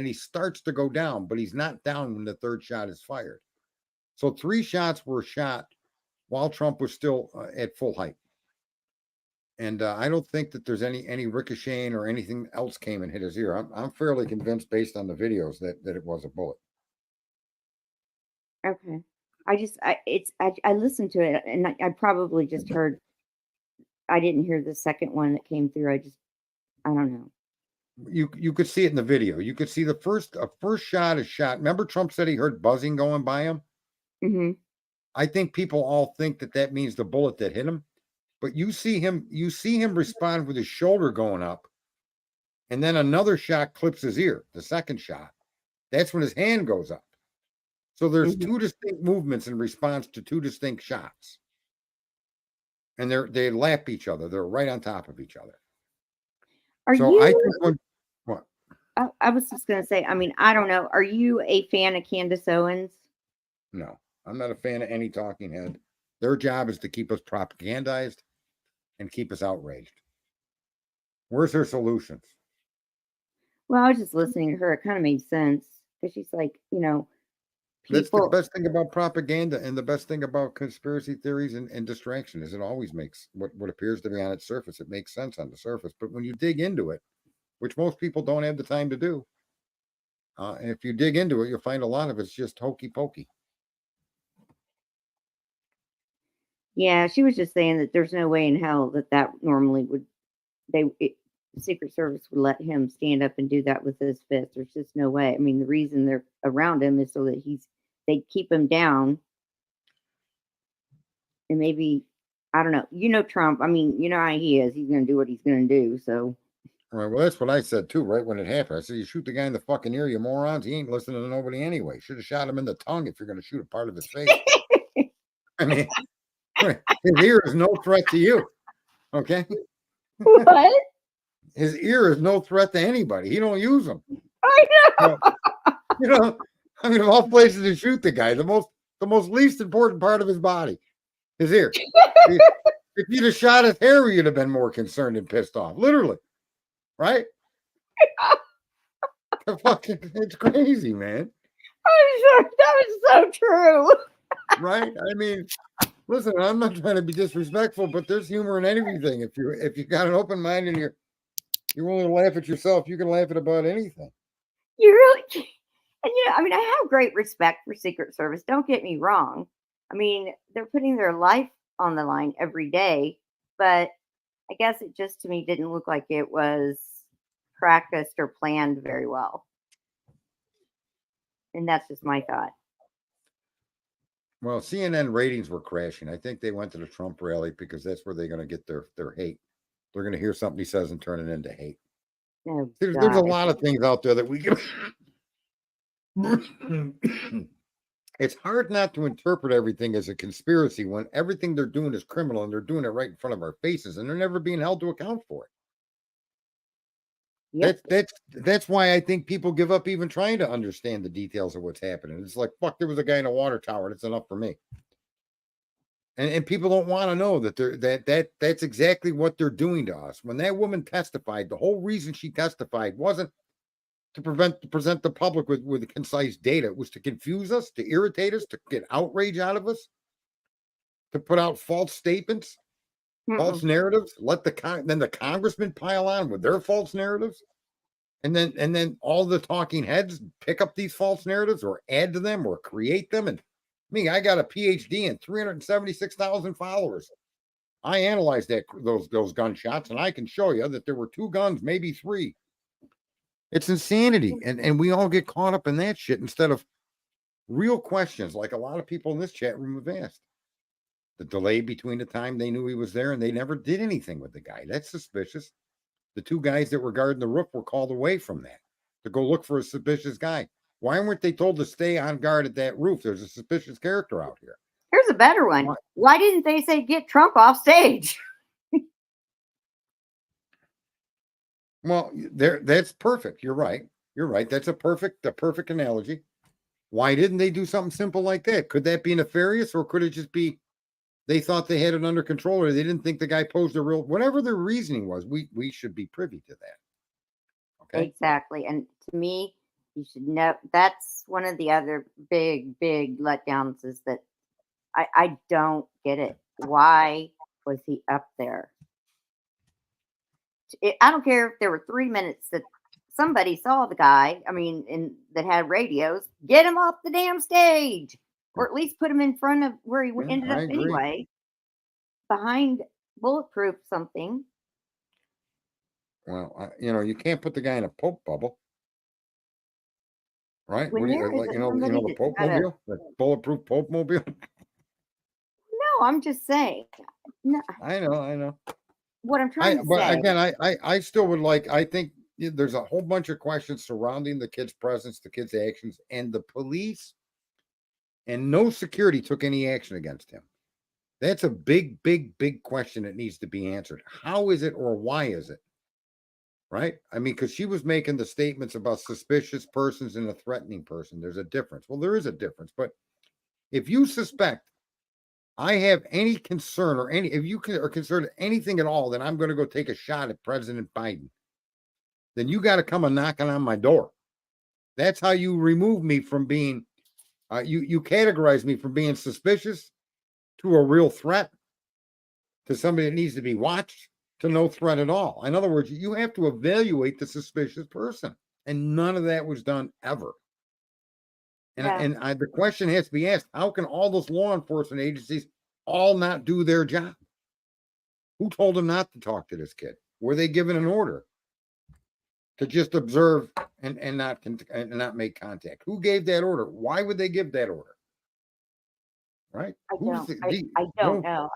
he starts to go down, but he's not down when the third shot is fired. So 3 shots were shot while Trump was still at full height. And I don't think that there's any ricocheting or anything else came and hit his ear. I'm fairly convinced, based on the videos, that it was a bullet. Okay. I listened to it, and I probably just heard. I didn't hear the second one that came through. I don't know. You could see it in the video. You could see the first shot is shot. Remember, Trump said he heard buzzing going by him. Hmm. I think people all think that means the bullet that hit him, but you see him respond with his shoulder going up, and then another shot clips his ear. The second shot, that's when his hand goes up. So there's Hmm. 2 distinct movements in response to 2 distinct shots, and they lap each other. They're right on top of each other. Are So I think you? what? I was just gonna say. I mean, I don't know. Are you a fan of Candace Owens? No, I'm not a fan of any talking head. Their job is to keep us propagandized and keep us outraged. Where's her solutions? Well, I was just listening to her. It kind of made sense because she's like, That's the people. best thing about propaganda, and the best thing about conspiracy theories and distraction is it always makes what appears to be on its surface. It makes sense on the surface, but when you dig into it, which most people don't have the time to do, and if you dig into it, you'll find a lot of it's just hokey pokey. Yeah, she was just saying that there's no way in hell that normally would the Secret Service would let him stand up and do that with his fist. There's just no way. I mean, the reason they're around him is so that they keep him down, and maybe I don't know. Trump. I mean, you know how he is. He's going to do what he's going to do. So All right, well, that's what I said too, right when it happened. I said, "You shoot the guy in the fucking ear, you morons. He ain't listening to nobody anyway. Should have shot him in the tongue if you're going to shoot a part of his face." I mean, his ear is no threat to you. Okay. what? His ear is no threat to anybody. He don't use them. I know. So, I mean, of all places to shoot the guy, the most least important part of his body, his ear. If you'd have shot his hair, you'd have been more concerned and pissed off. Literally, right? It's crazy, man. I'm sure that was so true. Right? I mean, listen, I'm not trying to be disrespectful, but there's humor in everything. If you got an open mind and you're willing to laugh at yourself, you can laugh at about anything. You really can. And I mean, I have great respect for Secret Service. Don't get me wrong. I mean, they're putting their life on the line every day, but I guess it just to me didn't look like it was practiced or planned very well. And that's just my thought. Well, CNN ratings were crashing. I think they went to the Trump rally because that's where they're going to get their hate. They're going to hear something he says and turn it into hate. Oh, There's God. a lot of things out there that we can. It's hard not to interpret everything as a conspiracy when everything they're doing is criminal and they're doing it right in front of our faces and they're never being held to account for it. Yep. That's why I think people give up even trying to understand the details of what's happening. It's like, fuck, there was a guy in a water tower. That's enough for me. And people don't want to know that that's exactly what they're doing to us. When that woman testified, the whole reason she testified wasn't to present the public with concise data. It was to confuse us, to irritate us, to get outrage out of us, to put out false statements, false narratives. Let then the congressmen pile on with their false narratives, and then all the talking heads pick up these false narratives or add to them or create them. And I got a PhD and 376,000 followers. I analyzed those gunshots, and I can show you that there were 2 guns, maybe 3. It's insanity. And we all get caught up in that shit instead of real questions like a lot of people in this chat room have asked. The delay between the time they knew he was there and they never did anything with the guy. That's suspicious. The 2 guys that were guarding the roof were called away from that to go look for a suspicious guy. Why weren't they told to stay on guard at that roof? There's a suspicious character out here. Here's a better one. Why didn't they say get Trump off stage? Well, that's perfect. You're right. That's a perfect analogy. Why didn't they do something simple like that? Could that be nefarious, or could it just be they thought they had it under control, or they didn't think the guy posed a real, whatever their reasoning was, we should be privy to that. Okay. Exactly. And to me, you should know that's one of the other big letdowns is that I don't get it. Why was he up there? I don't care if there were 3 minutes that somebody saw the guy, that had radios, get him off the damn stage, or at least put him in front of where he ended up anyway, behind bulletproof something. Well, you can't put the guy in a Pope bubble, right? When the Pope mobile, the bulletproof Pope mobile. No, I'm just saying. No, I know. What I'm trying to say. But again, I still would like. I think there's a whole bunch of questions surrounding the kid's presence, the kid's actions, and the police. And no security took any action against him. That's a big question that needs to be answered. How is it, or why is it? Right? Because she was making the statements about suspicious persons and a threatening person. There's a difference. Well, there is a difference. But if you suspect I have any concern if you are concerned anything at all, then I'm going to go take a shot at President Biden. Then you got to come and knocking on my door. That's how you remove me from being, you categorize me from being suspicious to a real threat, to somebody that needs to be watched, to no threat at all. In other words, you have to evaluate the suspicious person. And none of that was done ever. And the question has to be asked, how can all those law enforcement agencies all not do their job? Who told them not to talk to this kid? Were they given an order to just observe and not make contact? Who gave that order? Why would they give that order? Right? I don't know.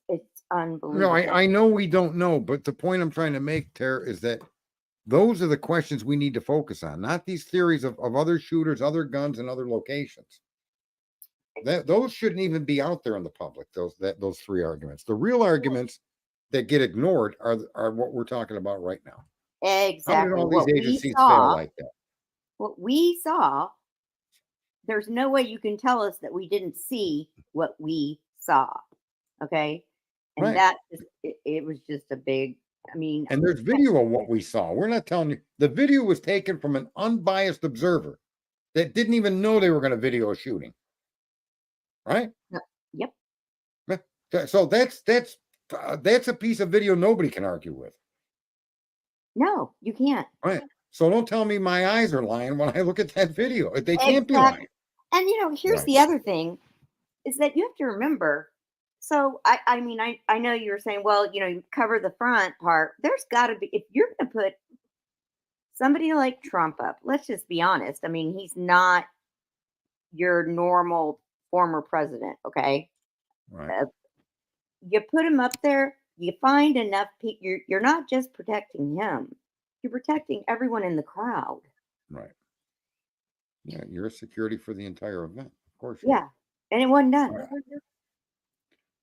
It's unbelievable. No, I know we don't know, but the point I'm trying to make, Tara, is that those are the questions we need to focus on, not these theories of other shooters, other guns, and other locations. Those shouldn't even be out there in the public. Those 3 arguments. The real arguments that get ignored are what we're talking about right now. Exactly. How did all these agencies fail like that? What we saw, there's no way you can tell us that we didn't see what we saw. Okay. And right. That it was just a big, and there's video of what we saw. We're not telling you. The video was taken from an unbiased observer that didn't even know they were going to video a shooting. Right? Yep. So that's a piece of video nobody can argue with. No, you can't. Right. So don't tell me my eyes are lying when I look at that video. They can't be lying. And here's the other thing is that you have to remember. So I know you were saying, well, you cover the front part. There's got to be, if you're going to put somebody like Trump up, let's just be honest. He's not your normal former president. Okay. Right. You put him up there, you find enough people. You're not just protecting him. You're protecting everyone in the crowd. Right. Yeah. You're a security for the entire event. Of course. Yeah. And it wasn't done. Right.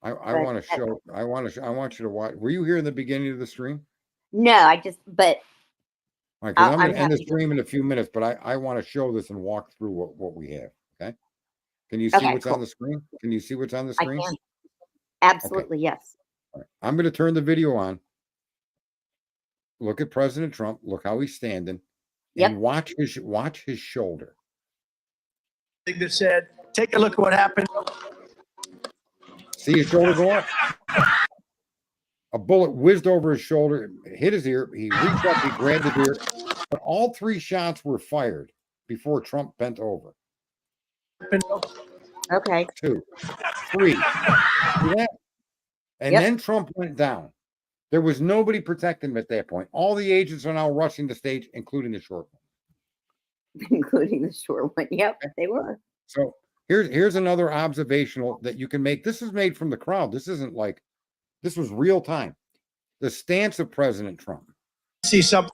I want you to watch. Were you here in the beginning of the stream? No, All right, I'm going to end the stream in a few minutes, but I want to show this and walk through what we have. Okay. Can you see what's on the screen? Can you see what's on the screen? I can. Absolutely, okay. Yes. All right. I'm going to turn the video on. Look at President Trump. Look how he's standing. Yep. And watch his shoulder. That said, take a look at what happened. See his shoulder go up? A bullet whizzed over his shoulder, hit his ear. He reached up, he grabbed the deer. But all 3 shots were fired before Trump bent over. Okay. 2, 3. See that? And Yep. then Trump went down. There was nobody protecting him at that point. All the agents are now rushing the stage, including the short one. Including the short one. Yep, they were. So here's another observational that you can make. This is made from the crowd. This isn't like, this was real time. The stance of President Trump. See something.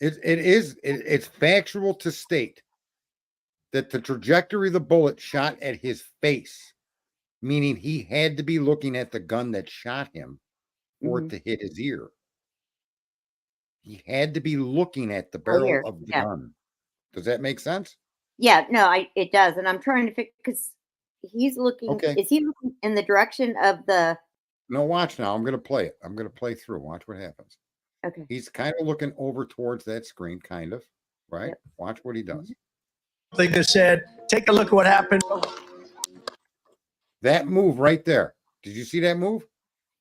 It's factual to state that the trajectory of the bullet shot at his face, meaning he had to be looking at the gun that shot him for it to hit his ear. He had to be looking at the barrel of the gun. Does that make sense? Yeah, no, it does. And I'm trying to figure, because he's looking, Okay. is he looking in the direction of the, No, watch now. I'm going to play it. I'm going to play through. Watch what happens. okay. He's kind of looking over towards that screen, kind of, right? Yep. Watch what he does. Something that said, take a look at what happened. That move right there. Did you see that move?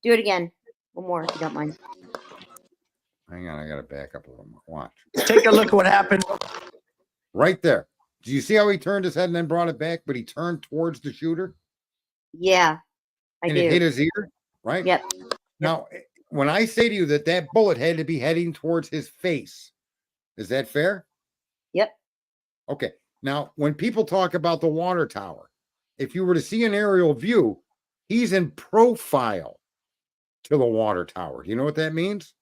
Do it again. One more, if you don't mind. Hang on. I got to back up a little more. Watch. Take a look at what happened. Right there. Do you see how he turned his head and then brought it back, but he turned towards the shooter? Yeah, I And do. it hit his ear, right? Yep. Now, when I say to you that that bullet had to be heading towards his face, is that fair? Yep. Okay. Now, when people talk about the water tower, if you were to see an aerial view, he's in profile to the water tower. Do you know what that means?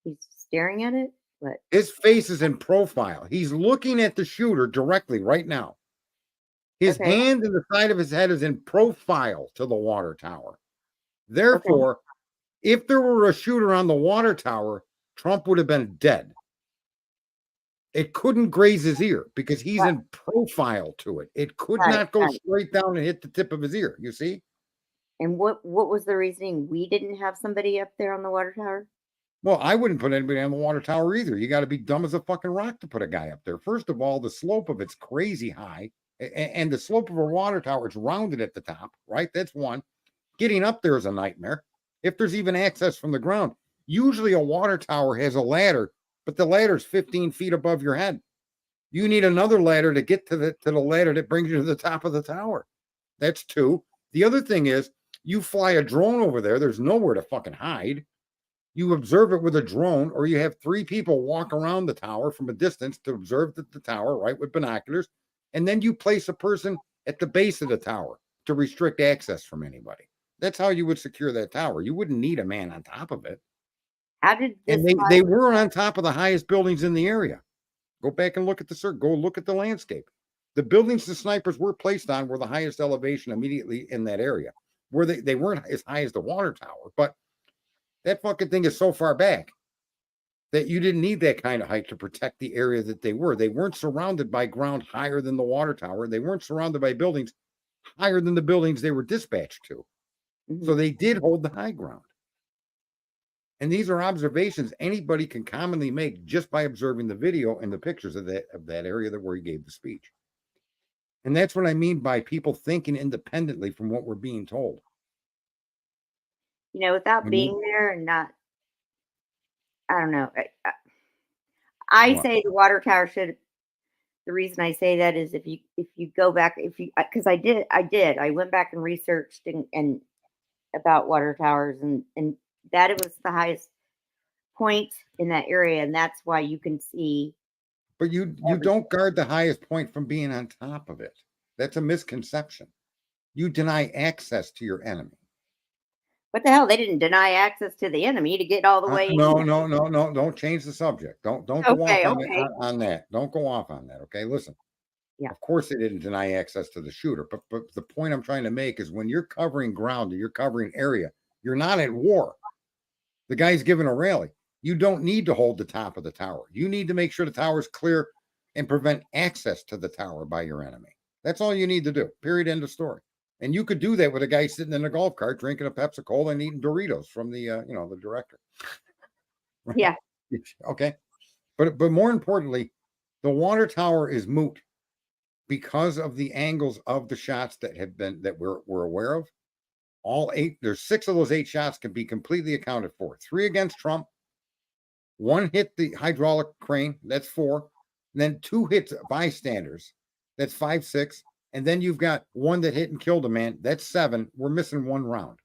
He's staring at it. What? His face is in profile. He's looking at the shooter directly right now. His Okay. hand in the side of his head is in profile to the water tower. Therefore, if there were a shooter on the water tower, Trump would have been dead. It couldn't graze his ear because he's in profile to it. It could not go straight down and hit the tip of his ear. You see? And what was the reasoning? We didn't have somebody up there on the water tower? Well, I wouldn't put anybody on the water tower either. You got to be dumb as a fucking rock to put a guy up there. First of all, the slope of it's crazy high. And the slope of a water tower, it's rounded at the top, right? That's one. Getting up there is a nightmare. If there's even access from the ground. Usually a water tower has a ladder, but the ladder's 15 feet above your head. You need another ladder to get to the ladder that brings you to the top of the tower. That's 2. The other thing is, you fly a drone over there, there's nowhere to fucking hide. You observe it with a drone, or you have 3 people walk around the tower from a distance to observe the tower, right, with binoculars. And then you place a person at the base of the tower to restrict access from anybody. That's how you would secure that tower. You wouldn't need a man on top of it. How did this? And they were on top of the highest buildings in the area. Go back and look at go look at the landscape. The buildings the snipers were placed on were the highest elevation immediately in that area. Where they weren't as high as the water tower, but that fucking thing is so far back that you didn't need that kind of height to protect the area that they were. They weren't surrounded by ground higher than the water tower. They weren't surrounded by buildings higher than the buildings they were dispatched to. So they did hold the high ground. And these are observations anybody can commonly make just by observing the video and the pictures of that area where he gave the speech. And that's what I mean by people thinking independently from what we're being told. Without being there and not, I don't know. I say the water tower should. The reason I say that is if you go back, because I went back and researched and about water towers and that it was the highest point in that area, and that's why you can see. But you don't guard the highest point from being on top of it. That's a misconception. You deny access to your enemy. What the hell? They didn't deny access to the enemy to get all the way. No. Don't change the subject. Don't go off on that. Don't go off on that. Okay, listen. Yeah. Of course, they didn't deny access to the shooter, but the point I'm trying to make is when you're covering ground or you're covering area, you're not at war. The guy's giving a rally. You don't need to hold the top of the tower. You need to make sure the tower is clear and prevent access to the tower by your enemy. That's all you need to do. Period. End of story. And you could do that with a guy sitting in a golf cart drinking a Pepsi Cola and eating Doritos from the the director. Yeah. Okay. But more importantly, the water tower is moot because of the angles of the shots that we're aware of. All 8, there's 6 of those 8 shots can be completely accounted for. 3 against Trump, 1 hit the hydraulic crane, that's 4, and then 2 hits bystanders, that's 5, 6, and then you've got 1 that hit and killed a man, that's 7. We're missing 1 round.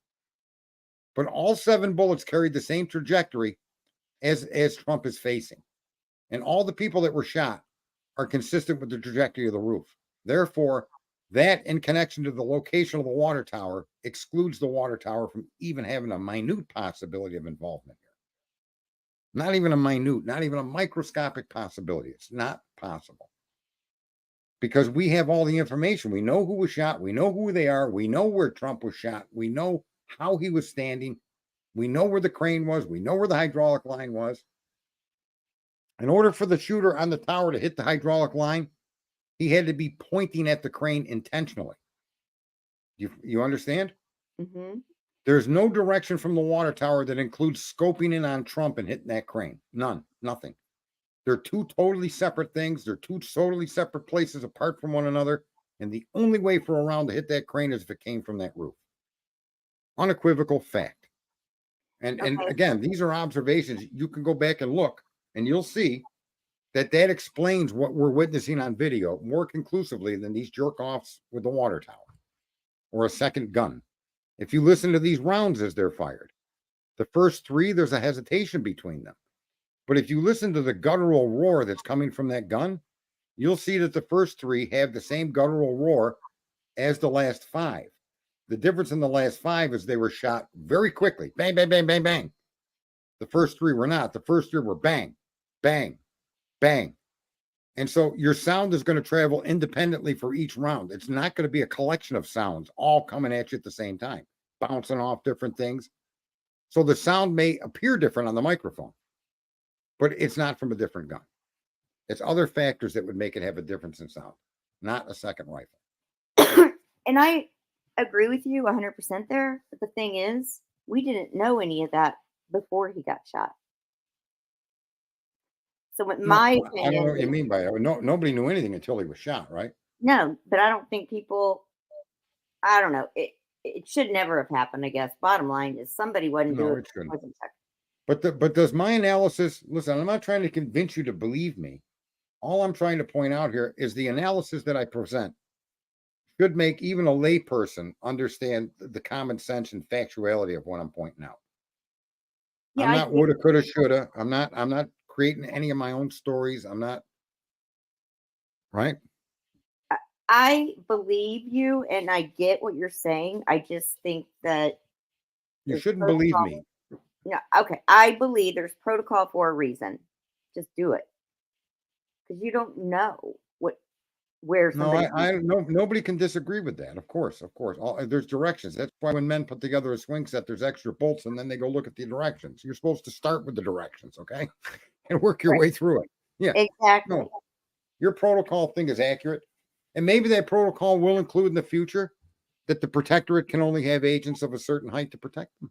But all 7 bullets carried the same trajectory as Trump is facing. And all the people that were shot are consistent with the trajectory of the roof. Therefore, that in connection to the location of the water tower excludes the water tower from even having a minute possibility of involvement here. Not even a minute, not even a microscopic possibility. It's not possible. Because we have all the information. We know who was shot. We know who they are. We know where Trump was shot. We know how he was standing. We know where the crane was. We know where the hydraulic line was. In order for the shooter on the tower to hit the hydraulic line, he had to be pointing at the crane intentionally. You understand? Mm-hmm. There's no direction from the water tower that includes scoping in on Trump and hitting that crane. None. Nothing. They're 2 totally separate things. They're 2 totally separate places apart from one another. And the only way for a round to hit that crane is if it came from that roof. Unequivocal fact. And again, these are observations. You can go back and look, and you'll see that explains what we're witnessing on video more conclusively than these jerk-offs with the water tower or a second gun. If you listen to these rounds as they're fired, the first 3, there's a hesitation between them. But if you listen to the guttural roar that's coming from that gun, you'll see that the first 3 have the same guttural roar as the last 5. The difference in the last 5 is they were shot very quickly. Bang, bang, bang, bang, bang. The first 3 were not. The first 3 were bang, bang, bang. And so your sound is going to travel independently for each round. It's not going to be a collection of sounds all coming at you at the same time, bouncing off different things. So the sound may appear different on the microphone, but it's not from a different gun. It's other factors that would make it have a difference in sound, not a second rifle. And I agree with you 100% there. But the thing is, we didn't know any of that before he got shot. So what my I don't know opinion what you mean by it. No, nobody knew anything until he was shot, right? No, but I don't think people, I don't know. It should never have happened, I guess. Bottom line is somebody wasn't No, doing it shouldn't. wasn't checking. But does my analysis, listen, I'm not trying to convince you to believe me. All I'm trying to point out here is the analysis that I present should make even a layperson understand the common sense and factuality of what I'm pointing out. Yeah, I'm I not think- woulda, coulda, shoulda. I'm not creating any of my own stories. I'm not, right? I believe you and I get what you're saying. I just think that You there's shouldn't believe protocol. me. No, okay. I believe there's protocol for a reason. Just do it. Because you don't know where No, somebody nobody can disagree with that. Of course. There's directions. That's why when men put together a swing set, there's extra bolts, and then they go look at the directions. You're supposed to start with the directions, okay, and work your Right. way through it. Yeah, Exactly. no, your protocol thing is accurate, and maybe that protocol will include in the future that the protectorate can only have agents of a certain height to protect them.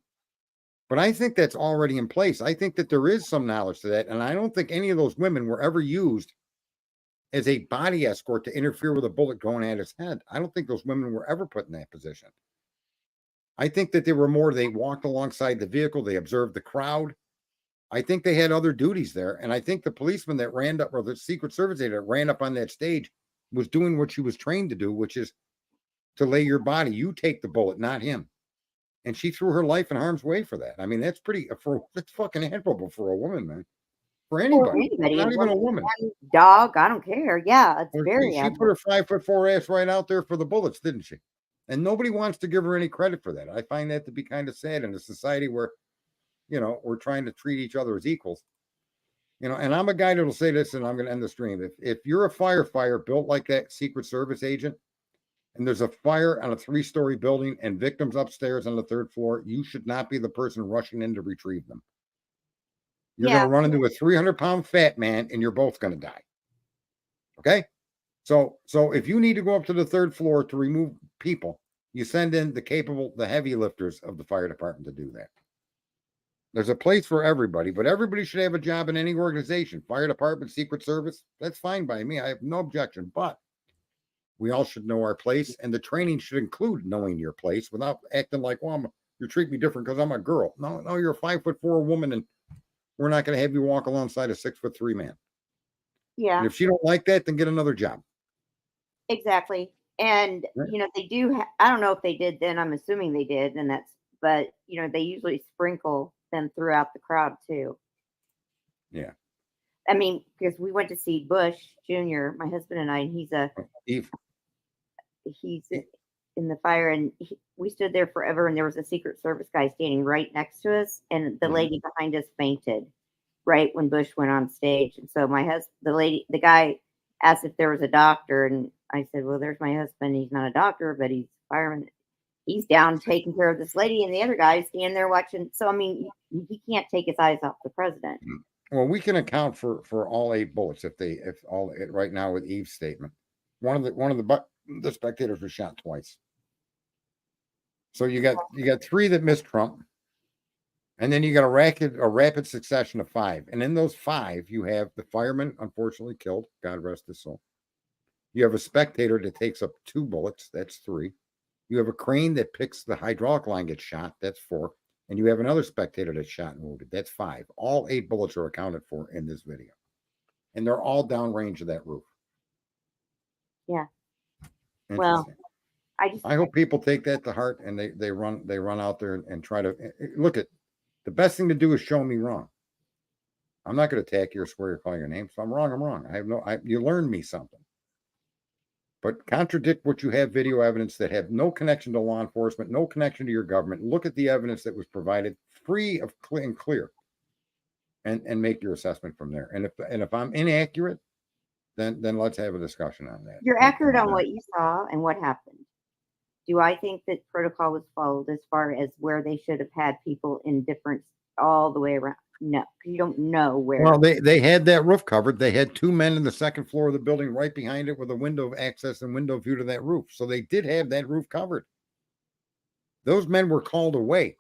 But I think that's already in place. I think that there is some knowledge to that, and I don't think any of those women were ever used as a body escort to interfere with a bullet going at his head. I don't think those women were ever put in that position. I think that they walked alongside the vehicle, they observed the crowd. I think they had other duties there. And I think the policeman that ran up, or the Secret Service agent that ran up on that stage, was doing what she was trained to do, which is to lay your body. You take the bullet, not him. And she threw her life in harm's way for that. I mean, that's that's fucking admirable for a woman, man. For anybody, not even a woman. Dog, I don't care. Yeah, it's very She put her 5'4" ass right out there for the bullets, didn't she? And nobody wants to give her any credit for that. I find that to be kind of sad in a society where, we're trying to treat each other as equals. And I'm a guy that'll say this, and I'm going to end the stream. If you're a firefighter built like that Secret Service agent, and there's a fire on a 3-story building and victims upstairs on the 3rd floor, you should not be the person rushing in to retrieve them. You're going to run into a 300-pound fat man, and you're both going to die. Okay? So if you need to go up to the 3rd floor to remove people, you send in the heavy lifters of the fire department to do that. There's a place for everybody, but everybody should have a job in any organization, fire department, secret service. That's fine by me. I have no objection, but we all should know our place, and the training should include knowing your place without acting like, well, you treat me different because I'm a girl. No, you're a 5'4" woman, and we're not going to have you walk alongside a 6'3" man. Yeah. And if she don't like that, then get another job. Exactly. And, Right. you know, they do, I don't know if they did then, I'm assuming they did, and but, you know, they usually sprinkle them throughout the crowd too. Yeah. I mean, because we went to see Bush Jr., my husband and I, and Eve. he's in the fire, and we stood there forever, and there was a Secret Service guy standing right next to us, and the Mhm. lady behind us fainted right when Bush went on stage. And so the guy asked if there was a doctor, and I said, well, there's my husband. He's not a doctor, but he's a fireman. He's down taking care of this lady, and the other guy's standing there watching. So, I mean, he can't take his eyes off the president. Well, we can account for all 8 bullets if all right now with Eve's statement. One of the spectators was shot twice. So you got 3 that missed Trump, and then you got a rapid succession of 5. And in those 5, you have the fireman unfortunately killed, God rest his soul. You have a spectator that takes up 2 bullets, that's 3. You have a crane that picks the hydraulic line, gets shot, that's 4. And you have another spectator that's shot and wounded, that's 5. All 8 bullets are accounted for in this video. And they're all downrange of that roof. Yeah. Well, I hope people take that to heart, and they run out there and try to look at the best thing to do is show me wrong. I'm not going to attack you or swear or call your name. So I'm wrong. I'm wrong. You learned me something. But contradict what you have video evidence that have no connection to law enforcement, no connection to your government. Look at the evidence that was provided free of clear and make your assessment from there. And if I'm inaccurate, then let's have a discussion on that. You're accurate on what you saw and what happened. Do I think that protocol was followed as far as where they should have had people in different all the way around? No, because you don't know where. Well, they had that roof covered. They had 2 men in the second floor of the building right behind it with a window of access and window view to that roof. So they did have that roof covered. Those men were called away.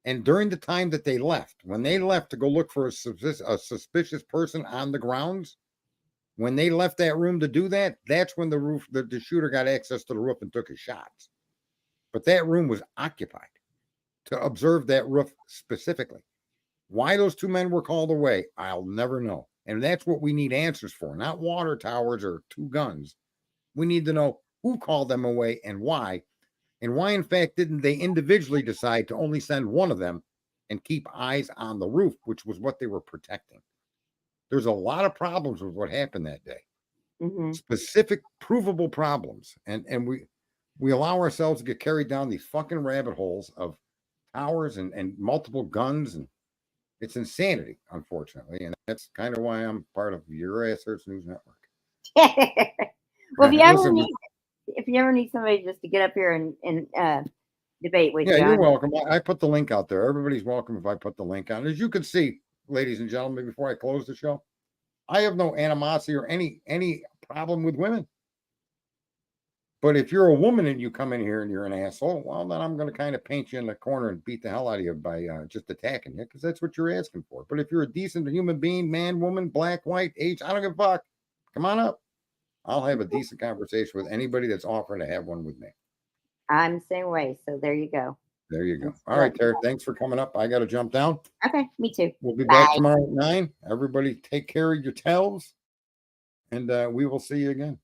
And during the time that they left, when they left to go look for a suspicious person on the grounds, when they left that room to do that, that's when the shooter got access to the roof and took his shots. But that room was occupied to observe that roof specifically. Why those 2 men were called away, I'll never know. And that's what we need answers for, not water towers or 2 guns. We need to know who called them away and why in fact, didn't they individually decide to only send one of them and keep eyes on the roof, which was what they were protecting. There's a lot of problems with what happened that day. Mm-hmm. Specific, provable problems. And we allow ourselves to get carried down these fucking rabbit holes of towers and multiple guns, and it's insanity, unfortunately. And that's kind of why I'm part of Your Ass Hurts News Network. Well, if you ever need somebody just to get up here and debate with you. Yeah, you're welcome. I put the link out there. Everybody's welcome if I put the link on. As you can see, ladies and gentlemen, before I close the show, I have no animosity or any problem with women. But if you're a woman and you come in here and you're an asshole, well, then I'm going to kind of paint you in the corner and beat the hell out of you by just attacking you, because that's what you're asking for. But if you're a decent human being, man, woman, black, white, age, I don't give a fuck. Come on up. I'll have a decent conversation with anybody that's offering to have one with me. I'm the same way. So there you go. There you go. All right, Tara, thanks for coming up. I got to jump down. Okay, me too. We'll be back tomorrow at 9. Everybody take care of yourselves, and we will see you again.